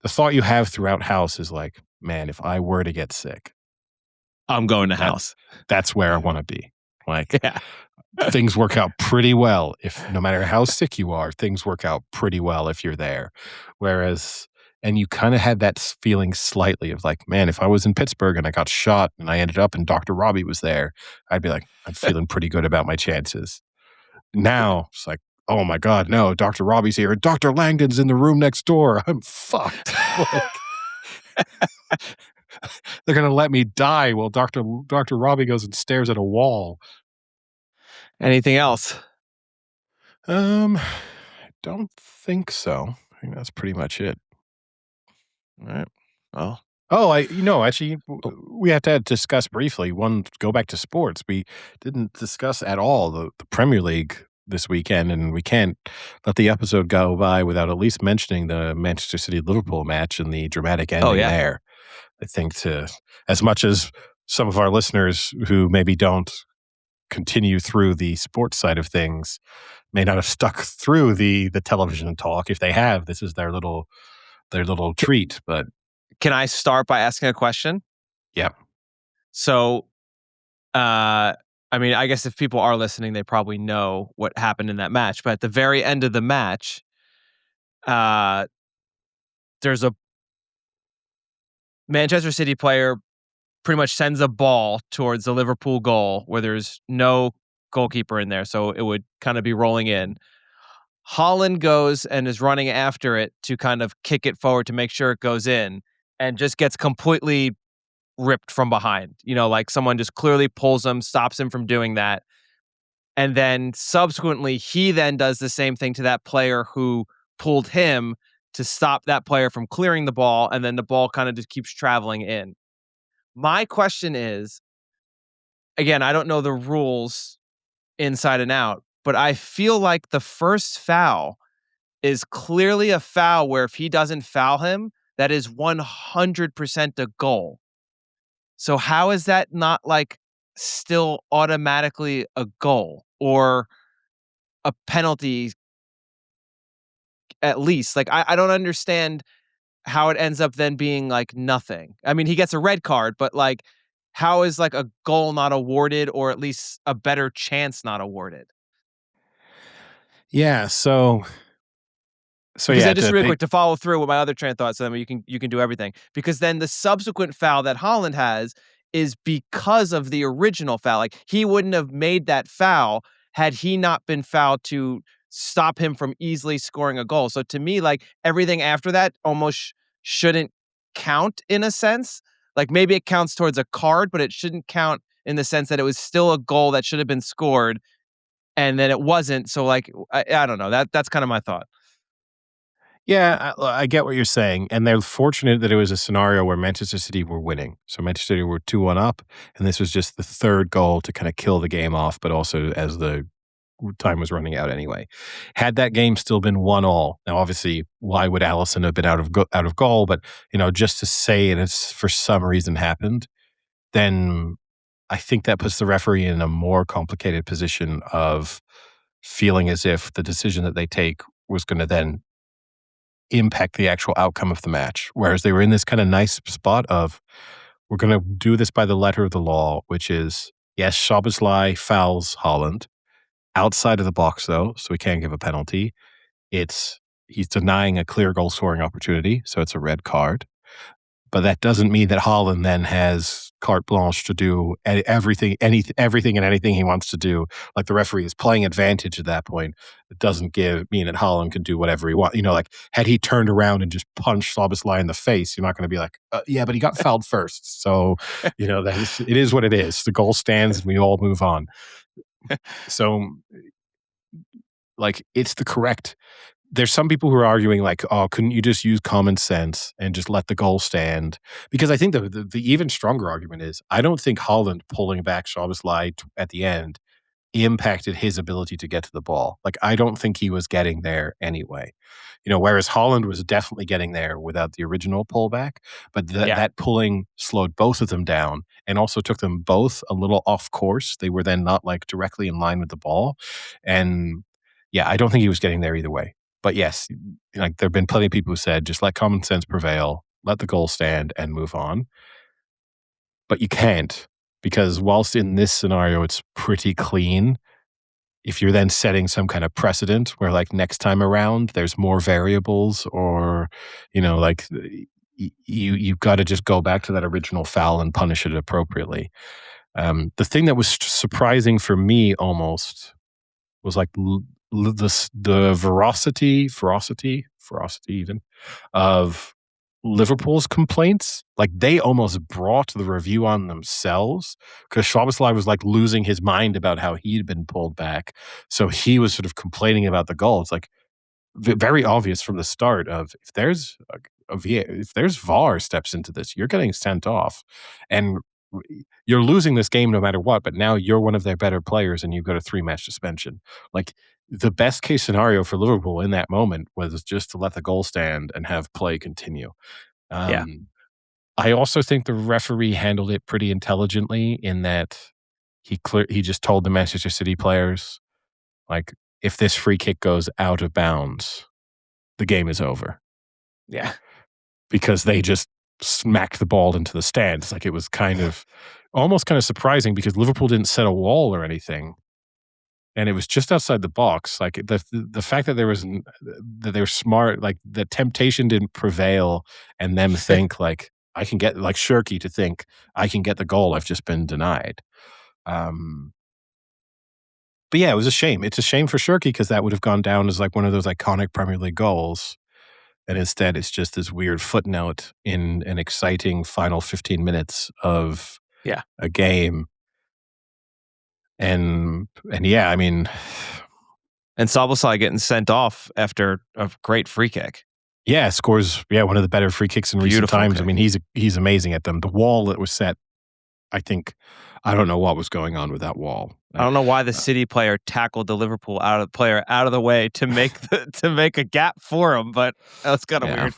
The thought you have throughout House is like, "Man, if I were to get sick, I'm going to that house. that's where I wanna be." Like, Yeah. things work out pretty well if no matter how sick you are, things work out pretty well if you're there. Whereas and you kinda had that feeling slightly of like, "Man, if I was in Pittsburgh and I got shot and I ended up and Dr. Robbie was there, I'd be like, I'm feeling pretty good about my chances." Now, it's like, "Oh my god, no, Dr. Robbie's here, and Dr. Langdon's in the room next door. I'm fucked." Like, they're gonna let me die while Dr. Robbie goes and stares at a wall. Anything else? I don't think so. I think that's pretty much it. Alright. Well, Oh, actually, oh, we have to discuss briefly, go back to sports. We didn't discuss at all the Premier League this weekend, and we can't let the episode go by without at least mentioning the Manchester City Liverpool match and the dramatic Oh ending yeah. there. I think to as much as some of our listeners who maybe don't continue through the sports side of things may not have stuck through the television talk. If they have, this is their little treat. But Can I start by asking a question? yeah. So, I mean, I guess if people are listening, they probably know what happened in that match. But at the very end of the match, uh, there's a Manchester City player pretty much sends a ball towards the Liverpool goal where there's no goalkeeper in there, so it would kind of be rolling in. Holland goes and is running after it to kind of kick it forward to make sure it goes in, and just gets completely ripped from behind. Like someone just clearly pulls him, stops him from doing that. And then subsequently, he then does the same thing to that player who pulled him to stop that player from clearing the ball. And then the ball kind of just keeps traveling in. My question is, again, I don't know the rules inside and out, but I feel like the first foul is clearly a foul where if he doesn't foul him, that is 100% a goal. So how is that not like still automatically a goal or a penalty at least? Like I don't understand how it ends up then being like nothing. I mean, he gets a red card, but like how is like a goal not awarded or at least a better chance not awarded? Yeah. So Because yeah, then just to really pay, quick to follow through with my other train of thought, so then you can do everything. Because then the subsequent foul that Holland has is because of the original foul. Like he wouldn't have made that foul had he not been fouled to stop him from easily scoring a goal. So to me, like everything after that almost shouldn't count in a sense. Like maybe it counts towards a card, but it shouldn't count in the sense that it was still a goal that should have been scored and then it wasn't. So like I don't know. That's kind of my thought. yeah, I get what you're saying, and they're fortunate that it was a scenario where Manchester City were winning. So Manchester City were 2-1 up, and this was just the third goal to kind of kill the game off, but also as the time was running out anyway. Had that game still been 1-1, now obviously, why would Allison have been out of goal? But just to say it has for some reason happened, then I think that puts the referee in a more complicated position of feeling as if the decision that they take was going to then impact the actual outcome of the match. Whereas they were in this kind of nice spot of, we're going to do this by the letter of the law, which is, yes, Szoboszlai fouls Holland outside of the box, though, so we can't give a penalty. He's denying a clear goal scoring opportunity, so it's a red card. But that doesn't mean that Holland then has carte blanche to do everything and anything he wants to do. Like the referee is playing advantage at that point. It doesn't mean that Holland can do whatever he wants. Like had he turned around and just punched Szoboszlai in the face, you're not going to be like, yeah, but he got fouled first. So, it is what it is. The goal stands and we all move on. So, like, it's the correct. There's some people who are arguing like, oh, couldn't you just use common sense and just let the goal stand? Because I think the even stronger argument is, I don't think Holland pulling back Szoboszlai at the end impacted his ability to get to the ball. Like, I don't think he was getting there anyway. Whereas Holland was definitely getting there without the original pullback, but Yeah. that pulling slowed both of them down and also took them both a little off course. They were then not like directly in line with the ball. And yeah, I don't think he was getting there either way. But yes, like there have been plenty of people who said, just let common sense prevail, let the goal stand and move on. But you can't, because whilst in this scenario it's pretty clean, if you're then setting some kind of precedent where like next time around there's more variables, or like you've got to just go back to that original foul and punish it appropriately. The thing that was surprising for me almost was like the ferocity even of Liverpool's complaints. Like they almost brought the review on themselves, because Szoboszlai was like losing his mind about how he'd been pulled back. So he was sort of complaining about the goal. It's like very obvious from the start of, if there's VAR steps into this, you're getting sent off, and you're losing this game no matter what. But now you're one of their better players, and you've got a 3-match suspension. Like the best case scenario for Liverpool in that moment was just to let the goal stand and have play continue. Yeah. I also think the referee handled it pretty intelligently in that he just told the Manchester City players, like, if this free kick goes out of bounds, the game is over. Yeah. Because they just smacked the ball into the stands. Like, it was almost kind of surprising because Liverpool didn't set a wall or anything. And it was just outside the box. Like, the fact that that they were smart, like, the temptation didn't prevail and them think, like, I can get, like, Shirky to think, I can get the goal I've just been denied. But yeah, it was a shame. It's a shame for Shirky because that would have gone down as, like, one of those iconic Premier League goals. And instead, it's just this weird footnote in an exciting final 15 minutes of Yeah. a game. And yeah, I mean, And Szoboszlai getting sent off after a great free kick. yeah, scores, one of the better free kicks in recent Beautiful times. kick. I mean, he's amazing at them. The wall that was set, I don't know what was going on with that wall. I don't know why the City player tackled the Liverpool player out of the way to make a gap for him, but that was kind of weird.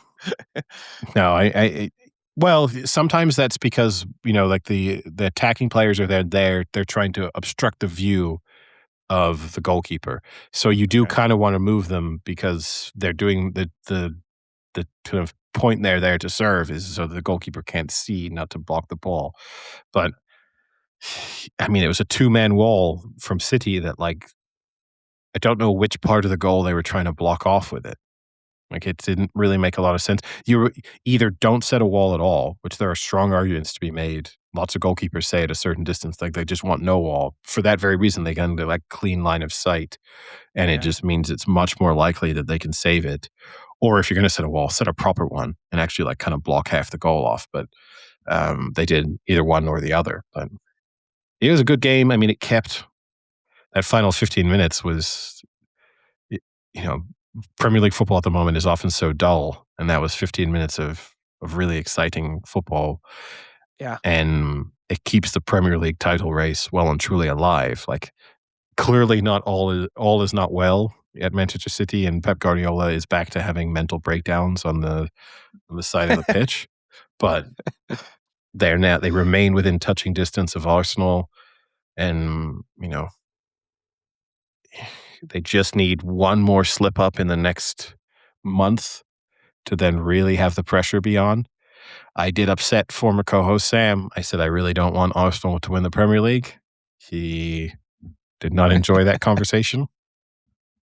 No, well, sometimes that's because, like the attacking players are there. They're trying to obstruct the view of the goalkeeper. So you do kind of want to move them because they're doing the kind of point they're there to serve is so the goalkeeper can't see, not to block the ball. But I mean, it was a 2-man wall from City that, like, I don't know which part of the goal they were trying to block off with it. Like, it didn't really make a lot of sense. You either don't set a wall at all, which there are strong arguments to be made. Lots of goalkeepers say at a certain distance, like, they just want no wall. For that very reason, they get into, like, clean line of sight, and it just means it's much more likely that they can save it. Or if you're going to set a wall, set a proper one and actually, like, kind of block half the goal off. But they did either one or the other. But it was a good game. I mean, it kept that final 15 minutes was, you know, Premier League football at the moment is often so dull, and that was 15 minutes of really exciting football. Yeah. And it keeps the Premier League title race well and truly alive. Like, clearly not all is not well at Manchester City, and Pep Guardiola is back to having mental breakdowns on the side of the pitch. But they remain within touching distance of Arsenal, and they just need one more slip up in the next month to then really have the pressure be on. I did upset former co-host Sam. I said I really don't want Arsenal to win the Premier League. He did not enjoy that conversation.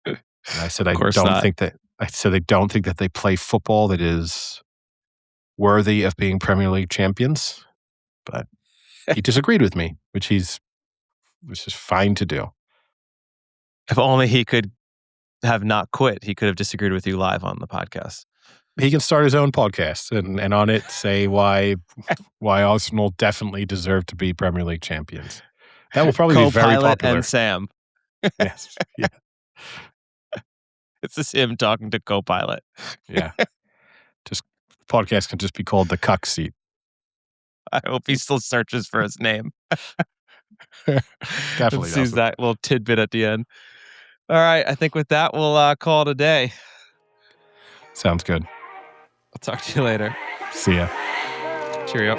And I said I don't think that they play football that is worthy of being Premier League champions. But he disagreed with me, which is fine to do. If only he could have not quit, he could have disagreed with you live on the podcast. He can start his own podcast and on it say why Arsenal definitely deserve to be Premier League champions. That will probably be very Co-pilot popular. and Sam. Yes. Yeah. It's just him talking to co-pilot. Yeah. Just podcast can just be called the Cuck Seat. I hope he still searches for his name. Definitely sees that little tidbit at the end. All right, I think with that we'll call it a day. Sounds good. I'll talk to you later. See ya. Cheerio.